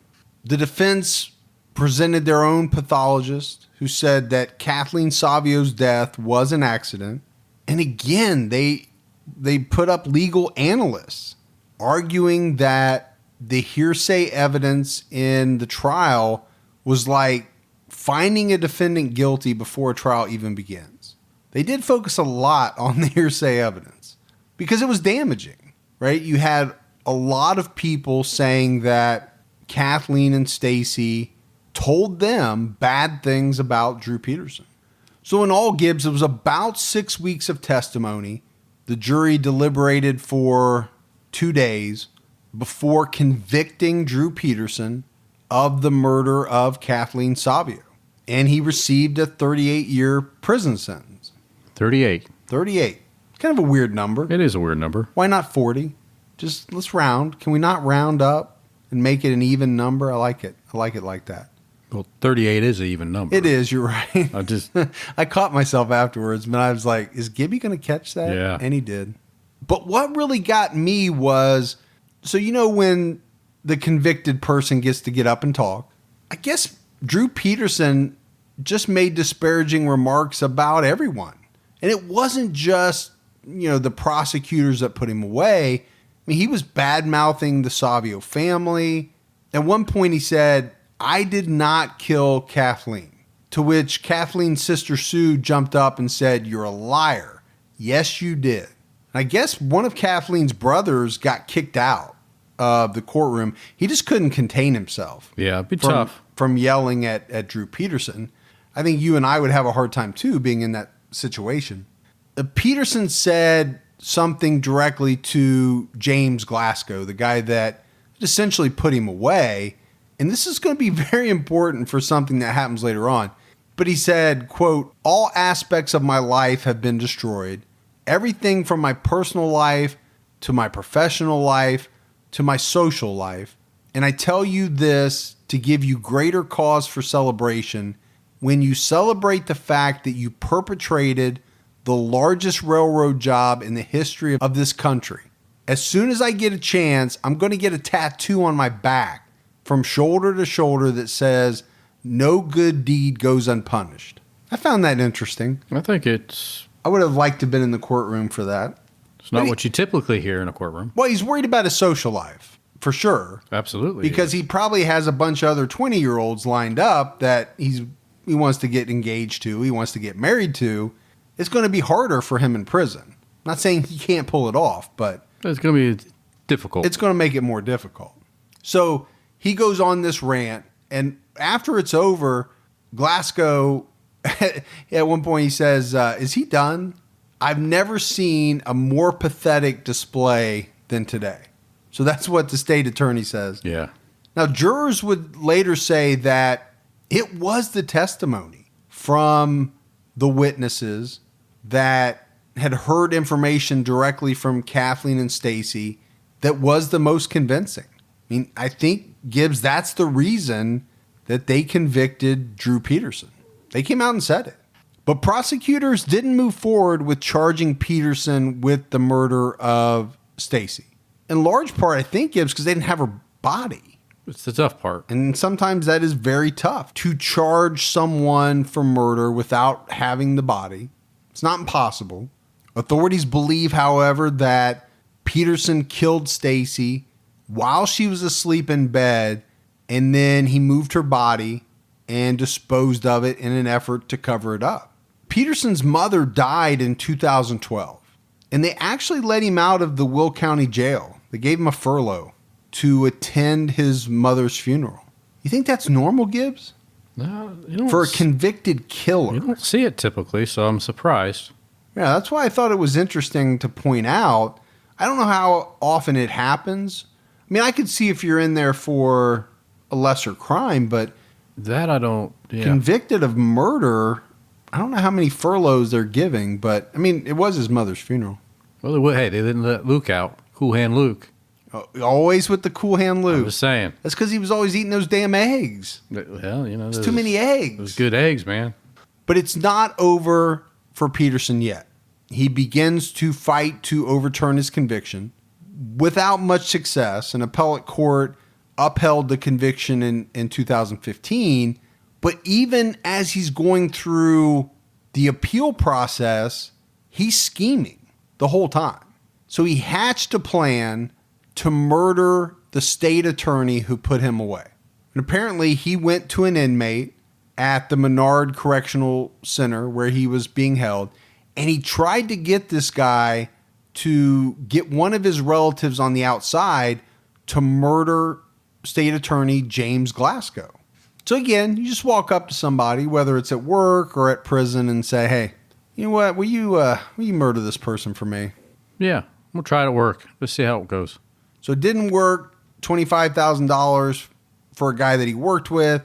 The defense presented their own pathologist who said that Kathleen Savio's death was an accident. And again, they put up legal analysts arguing that the hearsay evidence in the trial was like finding a defendant guilty before a trial even begins. They did focus a lot on the hearsay evidence because it was damaging, right? You had a lot of people saying that Kathleen and Stacy told them bad things about Drew Peterson. So in all, Gibbs, it was about 6 weeks of testimony. The jury deliberated for 2 days before convicting Drew Peterson of the murder of Kathleen Savio. and he received a 38-year prison sentence. 38. 38. Kind of a weird number. It is a weird number. Why not 40? Just let's round. Can we not round up and make it an even number? I like it. I like it like that. Well, 38 is an even number. It is. You're right. I caught myself afterwards, but I was like, is Gibby going to catch that? Yeah. And he did. But what really got me was, so when the convicted person gets to get up and talk, I guess Drew Peterson just made disparaging remarks about everyone. And it wasn't just, the prosecutors that put him away. I mean, he was bad-mouthing the Savio family. At one point he said, "I did not kill Kathleen." To which Kathleen's sister Sue jumped up and said, "You're a liar. Yes, you did." And I guess one of Kathleen's brothers got kicked out of the courtroom. He just couldn't contain himself. Yeah, it'd be tough. From yelling at Drew Peterson. I think you and I would have a hard time too being in that situation. Peterson said something directly to James Glasgow, the guy that essentially put him away. And this is going to be very important for something that happens later on. But he said, quote, "All aspects of my life have been destroyed. Everything from my personal life to my professional life to my social life. And I tell you this to give you greater cause for celebration when you celebrate the fact that you perpetrated the largest railroad job in the history of this country. As soon as I get a chance, I'm going to get a tattoo on my back from shoulder to shoulder that says, 'No good deed goes unpunished.'" I found that interesting. I think I would have liked to have been in the courtroom for that. it's not what you typically hear in a courtroom. Well, he's worried about his social life, for sure. Absolutely. Because he probably has a bunch of other 20-year-olds lined up that he wants to get engaged to, he wants to get married to. It's going to be harder for him in prison. I'm not saying he can't pull it off, but it's going to be difficult. It's going to make it more difficult. So he goes on this rant, and after it's over, Glasgow, at one point he says, "Is he done? I've never seen a more pathetic display than today." So that's what the state attorney says. Yeah. Now, jurors would later say that it was the testimony from the witnesses that had heard information directly from Kathleen and Stacy that was the most convincing. I mean, I think, Gibbs, that's the reason that they convicted Drew Peterson. They came out and said it. But prosecutors didn't move forward with charging Peterson with the murder of Stacy. In large part, I think, Gibbs, because they didn't have her body. It's the tough part. And sometimes that is very tough to charge someone for murder without having the body. It's not impossible. Authorities believe, however, that Peterson killed Stacy while she was asleep in bed, and then he moved her body and disposed of it in an effort to cover it up. Peterson's mother died in 2012, and they actually let him out of the Will County Jail. They gave him a furlough to attend his mother's funeral. You think that's normal, Gibbs? No, you don't For a convicted killer. You don't see it typically, so I'm surprised. Yeah, that's why I thought it was interesting to point out. I don't know how often it happens. I mean, I could see if you're in there for a lesser crime, but that I don't. Yeah. Convicted of murder, I don't know how many furloughs they're giving, but I mean, it was his mother's funeral. Well, they didn't let Luke out. Cool Hand Luke. Always with the cool hand Luke. I'm just saying. That's because he was always eating those damn eggs. Well, it's too many eggs. Those good eggs, man. But it's not over for Peterson yet. He begins to fight to overturn his conviction. Without much success, an appellate court upheld the conviction in 2015. But even as he's going through the appeal process, he's scheming the whole time. So he hatched a plan to murder the state attorney who put him away. And apparently he went to an inmate at the Menard Correctional Center where he was being held, and he tried to get this guy to get one of his relatives on the outside to murder state attorney James Glasgow. So again, you just walk up to somebody, whether it's at work or at prison, and say, "Hey, you know what? Will you murder this person for me?" Yeah, we'll try it at work. Let's see how it goes. So it didn't work. $25,000 for a guy that he worked with.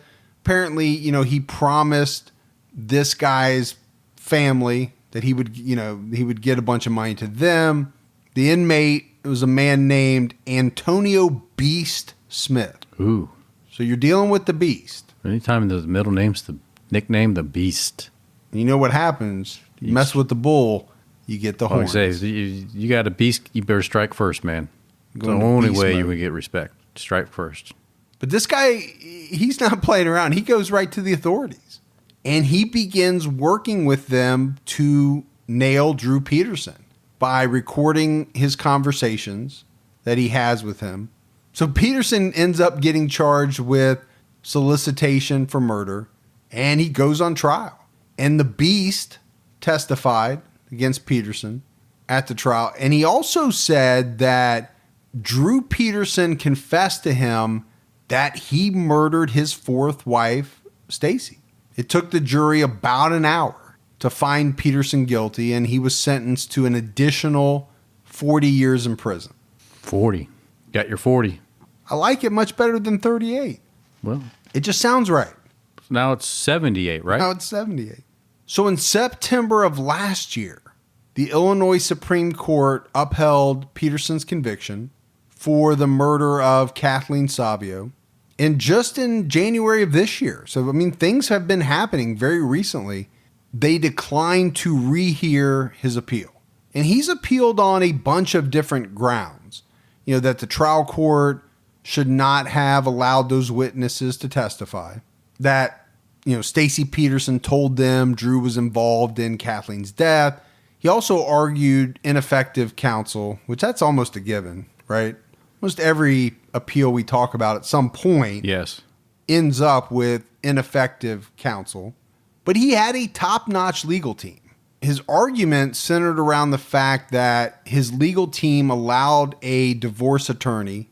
Apparently, he promised this guy's family that he would get a bunch of money to them. The inmate was a man named Antonio Beast Smith. Ooh. So you're dealing with the Beast. Anytime the middle name's the nickname, the Beast. You know what happens? You mess with the bull, you get the horns. Like I say, you got a beast, you better strike first, man. It's the Going to only beast way mode. you would get respect. Strike first. But this guy, he's not playing around. He goes right to the authorities. And he begins working with them to nail Drew Peterson by recording his conversations that he has with him. So Peterson ends up getting charged with solicitation for murder, and he goes on trial. And the Beast testified against Peterson at the trial. And he also said that Drew Peterson confessed to him that he murdered his fourth wife, Stacy. It took the jury about an hour to find Peterson guilty, and he was sentenced to an additional 40 years in prison. 40. Got your 40. I like it much better than 38. Well, It just sounds right. now it's 78, right? Now it's 78. So in September of last year, the Illinois Supreme Court upheld Peterson's conviction for the murder of Kathleen Savio. And just in January of this year, so things have been happening very recently, they declined to rehear his appeal. And he's appealed on a bunch of different grounds. That the trial court should not have allowed those witnesses to testify. That, Stacy Peterson told them Drew was involved in Kathleen's death. He also argued ineffective counsel, which that's almost a given, right? Almost every appeal we talk about at some point Yes. ends up with ineffective counsel. But he had a top-notch legal team. His argument centered around the fact that his legal team allowed a divorce attorney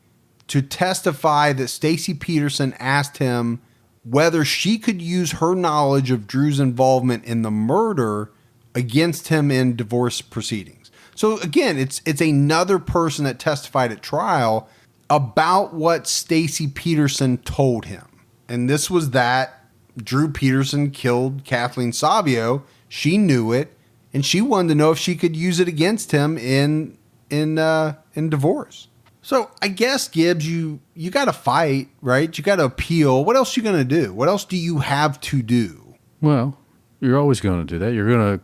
to testify that Stacy Peterson asked him whether she could use her knowledge of Drew's involvement in the murder against him in divorce proceedings. So again, it's another person that testified at trial about what Stacy Peterson told him. And this was that Drew Peterson killed Kathleen Savio. She knew it, and she wanted to know if she could use it against him in divorce. So I guess, Gibbs, you got to fight, right? You got to appeal. What else you going to do? What else do you have to do? Well, you're always going to do that. You're going to,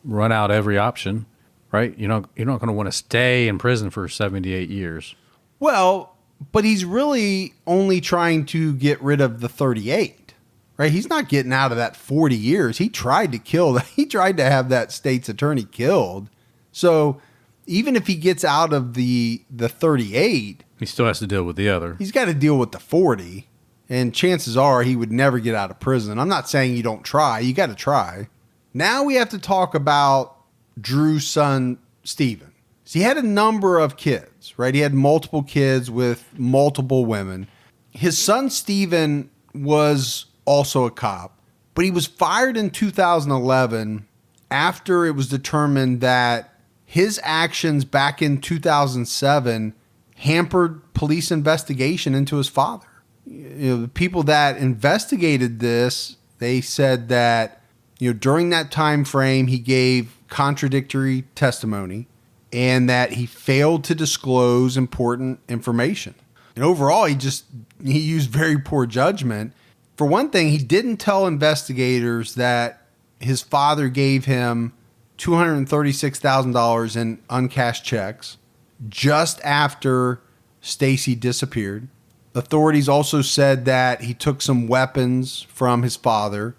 run out every option, right? You're not going to want to stay in prison for 78 years. Well, but he's really only trying to get rid of the 38, right? He's not getting out of that 40 years. He tried to have that state's attorney killed. So even if he gets out of the 38, He still has to deal with the other. he's got to deal with the 40. And chances are he would never get out of prison. I'm not saying you don't try. You got to try. Now we have to talk about Drew's son, Stephen. So he had a number of kids, right? He had multiple kids with multiple women. His son, Stephen, was also a cop, but he was fired in 2011 after it was determined that his actions back in 2007 hampered police investigation into his father. The people that investigated this, they said that during that time frame, he gave contradictory testimony and that he failed to disclose important information. And overall, he used very poor judgment. For one thing, he didn't tell investigators that his father gave him $236,000 in uncashed checks just after Stacy disappeared. Authorities also said that he took some weapons from his father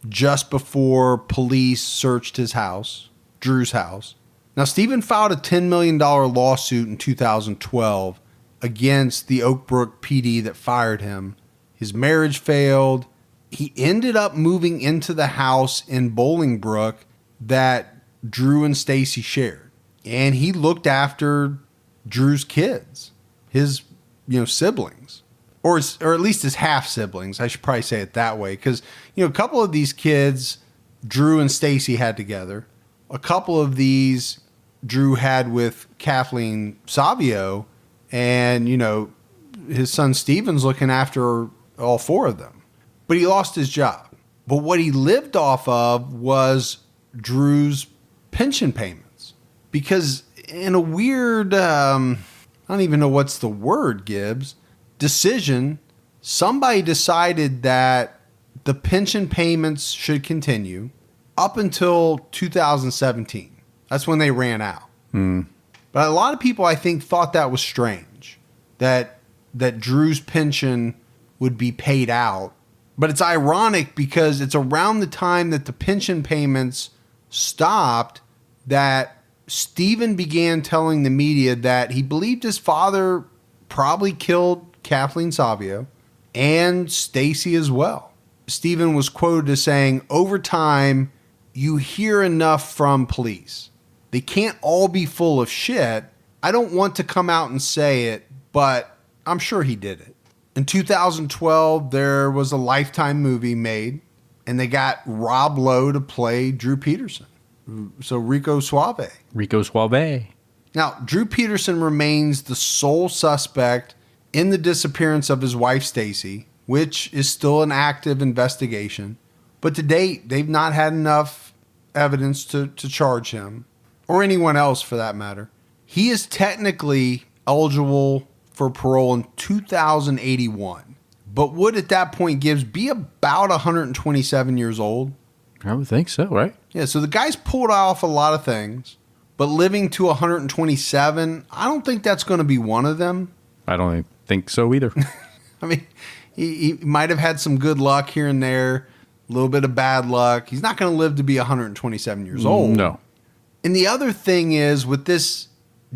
just before police searched his house, Drew's house. Now, Stephen filed a $10 million lawsuit in 2012 against the Oak Brook PD that fired him. His marriage failed. He ended up moving into the house in Bolingbrook that Drew and Stacy shared. And he looked after Drew's kids, his siblings. Or at least his half siblings. I should probably say it that way. Because, a couple of these kids, Drew and Stacy had together. A couple of these Drew had with Kathleen Savio. And, his son Steven's looking after all four of them. but he lost his job. But what he lived off of was Drew's pension payments. Because in a weird, I don't even know what's the word, Gibbs, decision, somebody decided that the pension payments should continue up until 2017. That's when they ran out. But a lot of people, I think, thought that was strange, that Drew's pension would be paid out. But it's ironic because it's around the time that the pension payments stopped that Stephen began telling the media that he believed his father probably killed Kathleen Savio and Stacy as well. Stephen was quoted as saying, "Over time, you hear enough from police. They can't all be full of shit. I don't want to come out and say it, but I'm sure he did it." In 2012, there was a Lifetime movie made, and they got Rob Lowe to play Drew Peterson. So Rico Suave. Rico Suave. Now, Drew Peterson remains the sole suspect in the disappearance of his wife, Stacy, which is still an active investigation. But to date, they've not had enough evidence to charge him, or anyone else for that matter. He is technically eligible for parole in 2081, but would at that point, Gibbs, be about 127 years old? I would think so, right? Yeah, so the guy's pulled off a lot of things, but living to 127, I don't think that's going to be one of them. I don't think so either. I mean, he might have had some good luck here and there, a little bit of bad luck. He's not going to live to be 127 years old. No. And the other thing is, with this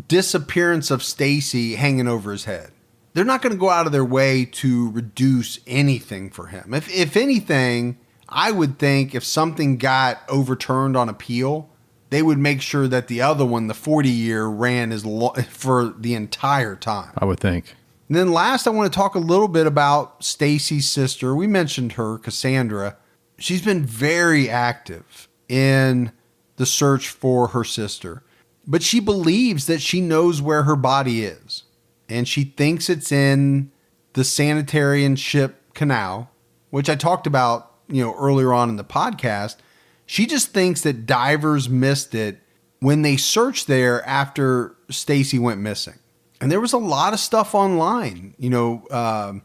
disappearance of Stacy hanging over his head, they're not going to go out of their way to reduce anything for him. If anything, I would think if something got overturned on appeal, they would make sure that the other one, the 40-year, ran for the entire time. I would think. And then last, I want to talk a little bit about Stacy's sister. We mentioned her, Cassandra. She's been very active in the search for her sister. But she believes that she knows where her body is. And she thinks it's in the Sanitarian Ship Canal, which I talked about, earlier on in the podcast. She just thinks that divers missed it when they searched there after Stacy went missing. And there was a lot of stuff online, now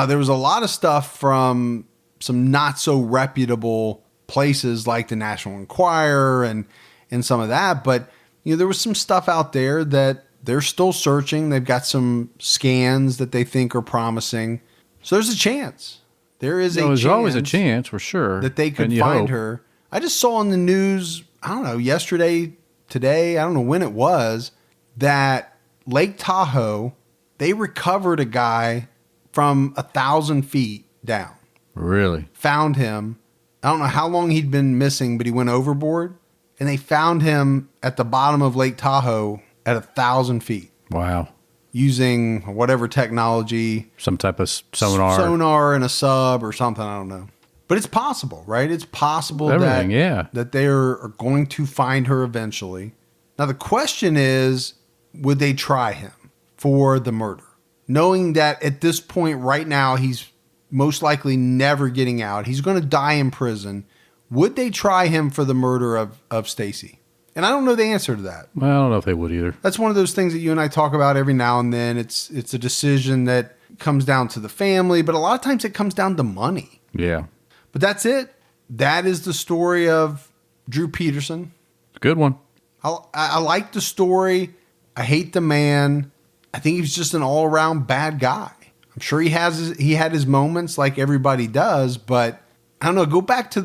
there was a lot of stuff from some not so reputable places like the National Enquirer and some of that. But there was some stuff out there that they're still searching. They've got some scans that they think are promising. So there's a chance. There's always a chance for sure that they could find her. I just saw on the news, I don't know, yesterday, today, I don't know when it was, that Lake Tahoe, they recovered a guy from 1,000 feet down. Really? Found him. I don't know how long he'd been missing, but he went overboard. And they found him at the bottom of Lake Tahoe at 1,000 feet. Wow. Using whatever technology. Some type of sonar. Sonar and a sub or something. I don't know. But it's possible, right? It's possible that they are going to find her eventually. Now, the question is, would they try him for the murder? Knowing that at this point right now, he's most likely never getting out. He's going to die in prison. Would they try him for the murder of Stacy? And I don't know the answer to that. Well, I don't know if they would either. That's one of those things that you and I talk about every now and then. It's a decision that comes down to the family, but a lot of times it comes down to money. Yeah. But that's it. That is the story of Drew Peterson. Good one. I like the story. I hate the man. I think he was just an all-around bad guy. I'm sure he had his moments like everybody does, but I don't know. Go back to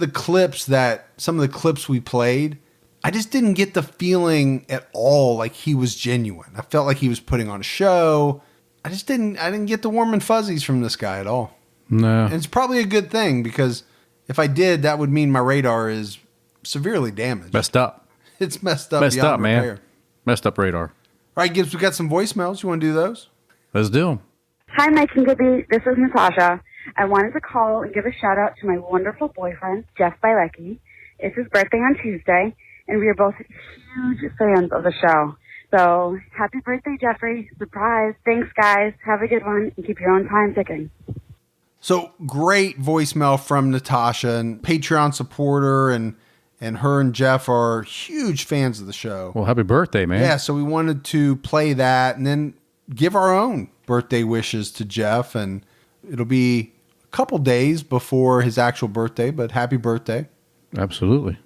some of the clips we played. I just didn't get the feeling at all like he was genuine. I felt like he was putting on a show. I didn't get the warm and fuzzies from this guy at all. No. And it's probably a good thing, because if I did, that would mean my radar is severely damaged. Messed up. It's messed up. Messed up, man. Repair. Messed up radar. All right, Gibbs, we got some voicemails. You want to do those? Let's do them. Hi, Mike and Gibby. This is Natasha. I wanted to call and give a shout out to my wonderful boyfriend, Jeff Bilecki. It's his birthday on Tuesday, and we are both huge fans of the show. So happy birthday, Jeffrey. Surprise. Thanks, guys. Have a good one, and keep your own time ticking. So great voicemail from Natasha, and Patreon supporter, and her and Jeff are huge fans of the show. Well, happy birthday, man. Yeah, so we wanted to play that and then give our own birthday wishes to Jeff, and it'll be a couple days before his actual birthday, but happy birthday. Absolutely.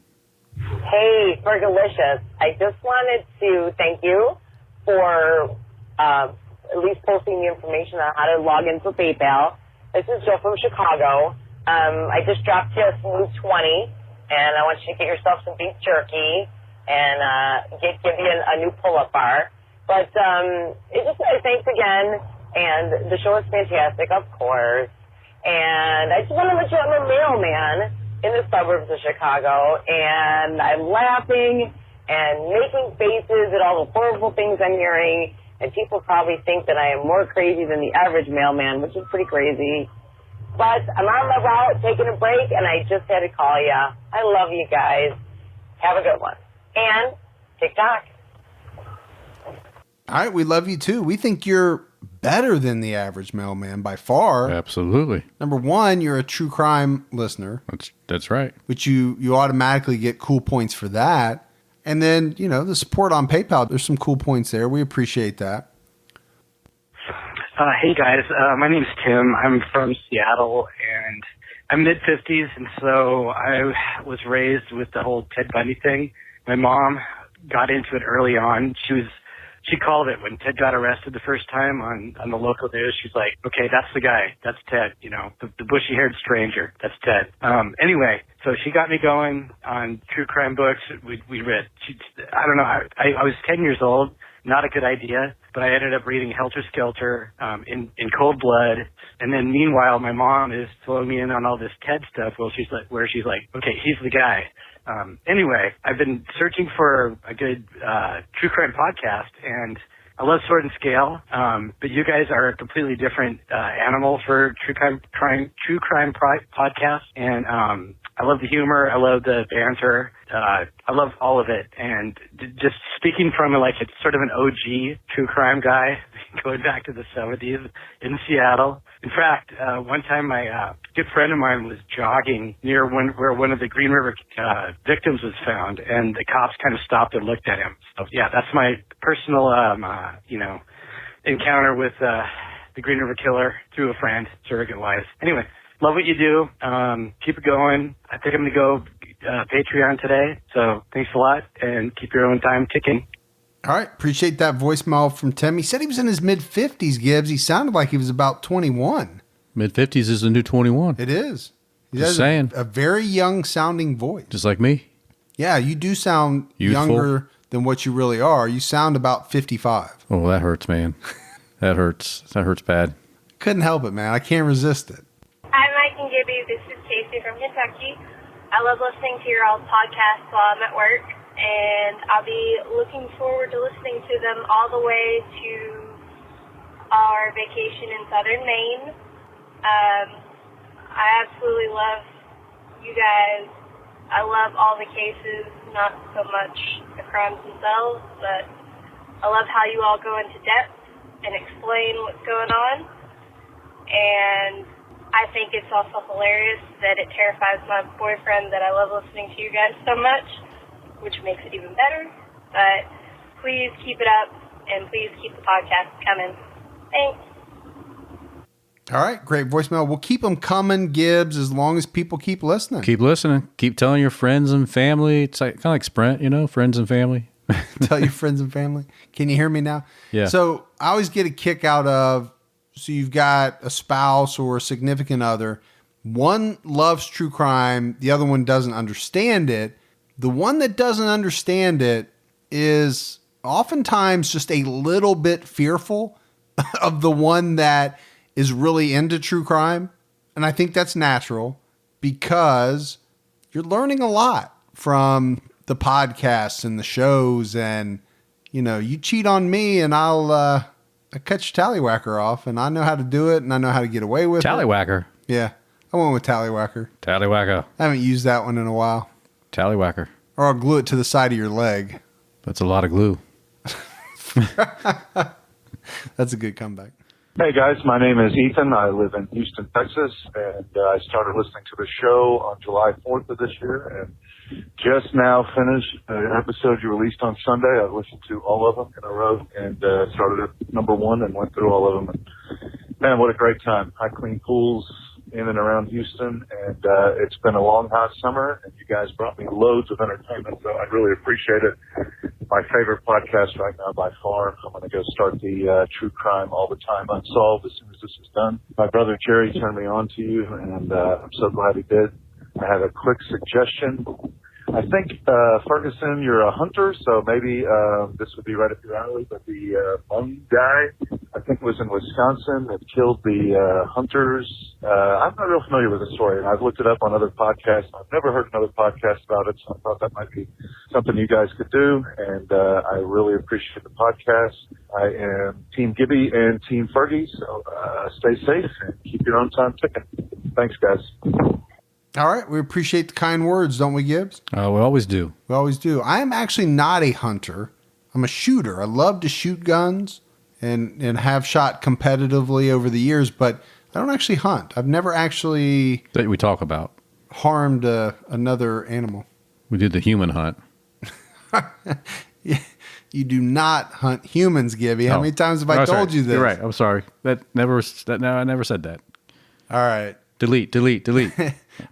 Hey, Fergalicious. I just wanted to thank you for at least posting the information on how to log in for PayPal. This is Joe from Chicago. I just dropped you a smooth 20, and I want you to get yourself some beef jerky and give you a new pull-up bar. But thanks again, and the show is fantastic, of course. And I just want to let you know I'm a mailman in the suburbs of Chicago, and I'm laughing and making faces at all the horrible things I'm hearing. And people probably think that I am more crazy than the average mailman, which is pretty crazy. But I'm on my route, taking a break, and I just had to call you. I love you guys. Have a good one. And TikTok. All right, we love you too. We think you're better than the average mailman by far. Absolutely. Number one, you're a true crime listener. That's right. Which you automatically get cool points for that. And then, the support on PayPal, there's some cool points there. We appreciate that. Hey guys, my name's Tim. I'm from Seattle, and I'm mid-50s, and so I was raised with the whole Ted Bundy thing. My mom got into it early on. She called it when Ted got arrested the first time on the local news. She's like, okay, that's the guy. That's Ted, the bushy-haired stranger. That's Ted. Anyway, so she got me going on true crime books. We read, I don't know, I was 10 years old. Not a good idea, but I ended up reading Helter Skelter in cold blood. And then meanwhile, my mom is throwing me in on all this Ted stuff where she's like, okay, he's the guy. Anyway, I've been searching for a good true crime podcast, and I love Sword and Scale, but you guys are a completely different animal for true crime podcast, and I love the humor, I love the banter, I love all of it, and just speaking from it's sort of an OG true crime guy, going back to the 70s in Seattle. In fact, one time my good friend of mine was jogging near where one of the Green River victims was found, and the cops kind of stopped and looked at him. So yeah, that's my personal, encounter with the Green River killer through a friend, surrogate-wise. Anyway, love what you do. Keep it going. I think I'm going to go Patreon today. So thanks a lot, and keep your own time ticking. All right. Appreciate that voicemail from Tim. He said he was in his mid-50s, Gibbs. He sounded like he was about 21. Mid-50s is the new 21. It is. He Just has saying. A very young-sounding voice. Just like me. Yeah, you do sound Youthful. Younger than what you really are. You sound about 55. Oh, that hurts, man. That hurts. That hurts bad. Couldn't help it, man. I can't resist it. Hi, Mike and Gibby. This is Casey from Kentucky. I love listening to your old podcasts while I'm at work, and I'll be looking forward to listening to them all the way to our vacation in southern Maine. I absolutely love you guys. I love all the cases, not so much the crimes themselves, but I love how you all go into depth and explain what's going on. And I think it's also hilarious that it terrifies my boyfriend that I love listening to you guys so much, which makes it even better. But please keep it up, and please keep the podcast coming. Thanks. All right. Great voicemail. We'll keep them coming, Gibbs, as long as people keep listening. Keep listening. Keep telling your friends and family. It's kind of like Sprint, friends and family. Tell your friends and family. Can you hear me now? Yeah. So I always get a kick out of, so you've got a spouse or a significant other. One loves true crime. The other one doesn't understand it. The one that doesn't understand it is oftentimes just a little bit fearful of the one that is really into true crime. And I think that's natural because you're learning a lot from the podcasts and the shows, and you cheat on me and I'll cut your tallywhacker off, and I know how to do it and I know how to get away with Tallywhacker. it. Yeah. I went with tallywhacker. Tallywhacker. I haven't used that one in a while. Tallywhacker. Or I'll glue it to the side of your leg. That's a lot of glue. That's a good comeback. Hey guys, my name is Ethan. I live in Houston, Texas, and I started listening to the show on July 4th of this year, and just now finished an episode you released on Sunday. I listened to all of them in a row and started at number 1 and went through all of them. And man, what a great time. I clean pools in and around Houston, and it's been a long, hot summer, and you guys brought me loads of entertainment, so I really appreciate it. My favorite podcast right now by far. I'm going to go start the True Crime All the Time Unsolved as soon as this is done. My brother Jerry turned me on to you, and I'm so glad he did. I have a quick suggestion. I think, Ferguson, you're a hunter, so maybe this would be right up your alley, but the Hmong guy, I think it was in Wisconsin, that killed the hunters. I'm not real familiar with the story, and I've looked it up on other podcasts. I've never heard another podcast about it, so I thought that might be something you guys could do, and I really appreciate the podcast. I am Team Gibby and Team Fergie, so stay safe and keep your own time ticking. Thanks, guys. All right. We appreciate the kind words, don't we, Gibbs? We always do. We always do. I am actually not a hunter. I'm a shooter. I love to shoot guns and have shot competitively over the years, but I don't actually hunt. I've never actually... That we talk about. ...harmed another animal. We did the human hunt. You do not hunt humans, Gibby. How many times have I told you this? You're right. I'm sorry. I never said that. All right. Delete.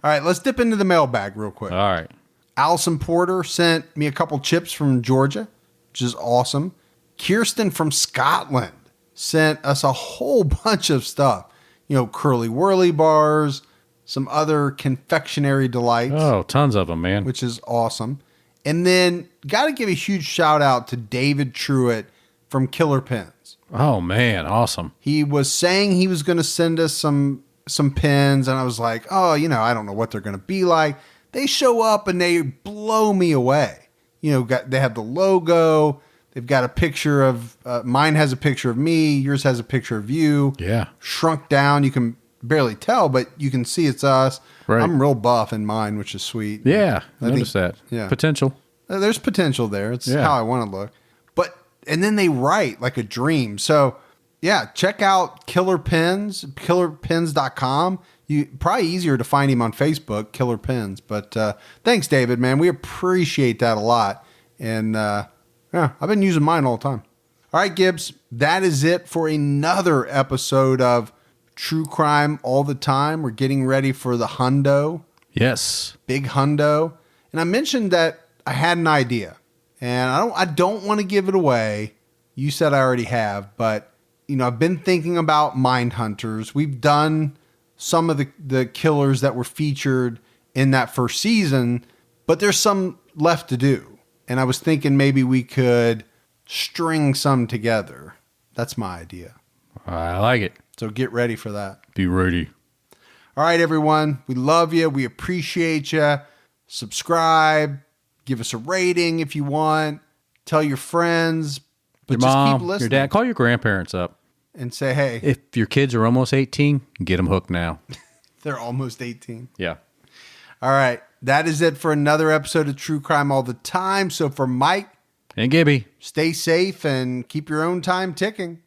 All right, let's dip into the mailbag real quick. All right. Allison Porter sent me a couple chips from Georgia, which is awesome. Kirsten from Scotland sent us a whole bunch of stuff. You know, Curly Whirly bars, some other confectionery delights. Oh, tons of them, man. Which is awesome. And then got to give a huge shout out to David Truitt from Killer Pens. Oh, man. Awesome. He was saying he was going to send us some pins, and I was like, oh, I don't know what they're going to be like. They show up and they blow me away. They have the logo. They've got a picture of, mine has a picture of me. Yours has a picture of you. Yeah. Shrunk down. You can barely tell, but you can see it's us. Right. I'm real buff in mine, which is sweet. Yeah. I notice that. Yeah. Potential. There's potential there. It's how I want to look. And then they write like a dream. So, yeah, check out Killer Pens, killerpens.com. Probably easier to find him on Facebook, Killer Pens. But thanks, David, man. We appreciate that a lot. And I've been using mine all the time. All right, Gibbs, that is it for another episode of True Crime All the Time. We're getting ready for the hundo. Yes. Big hundo. And I mentioned that I had an idea. And I don't want to give it away. You said I already have, but I've been thinking about mind hunters. We've done some of the killers that were featured in that first season, but there's some left to do. And I was thinking maybe we could string some together. That's my idea. I like it. So get ready for that. Be ready. All right, everyone. We love you. We appreciate you. Subscribe. Give us a rating if you want. Tell your friends. But your mom, keep listening. your dad, call your grandparents up. And say, hey. If your kids are almost 18, get them hooked now. They're almost 18. Yeah. All right. That is it for another episode of True Crime All the Time. So for Mike and Gibby, stay safe and keep your own time ticking.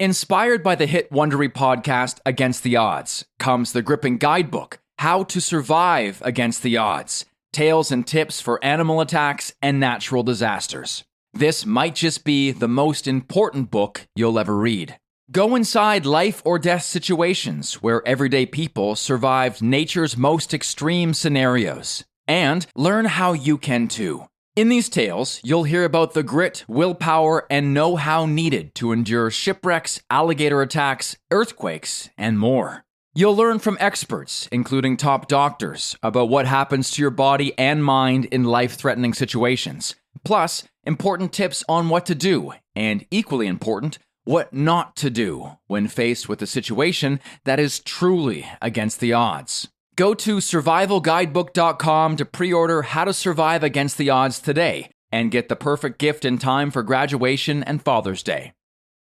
Inspired by the hit Wondery podcast Against the Odds comes the gripping guidebook, How to Survive Against the Odds, Tales and Tips for Animal Attacks and Natural Disasters. This might just be the most important book you'll ever read. Go inside life or death situations where everyday people survived nature's most extreme scenarios, and learn how you can too. In these tales, you'll hear about the grit, willpower, and know-how needed to endure shipwrecks, alligator attacks, earthquakes, and more. You'll learn from experts, including top doctors, about what happens to your body and mind in life-threatening situations. Plus, important tips on what to do, and equally important, what not to do when faced with a situation that is truly against the odds. Go to survivalguidebook.com to pre-order How to Survive Against the Odds today and get the perfect gift in time for graduation and Father's Day.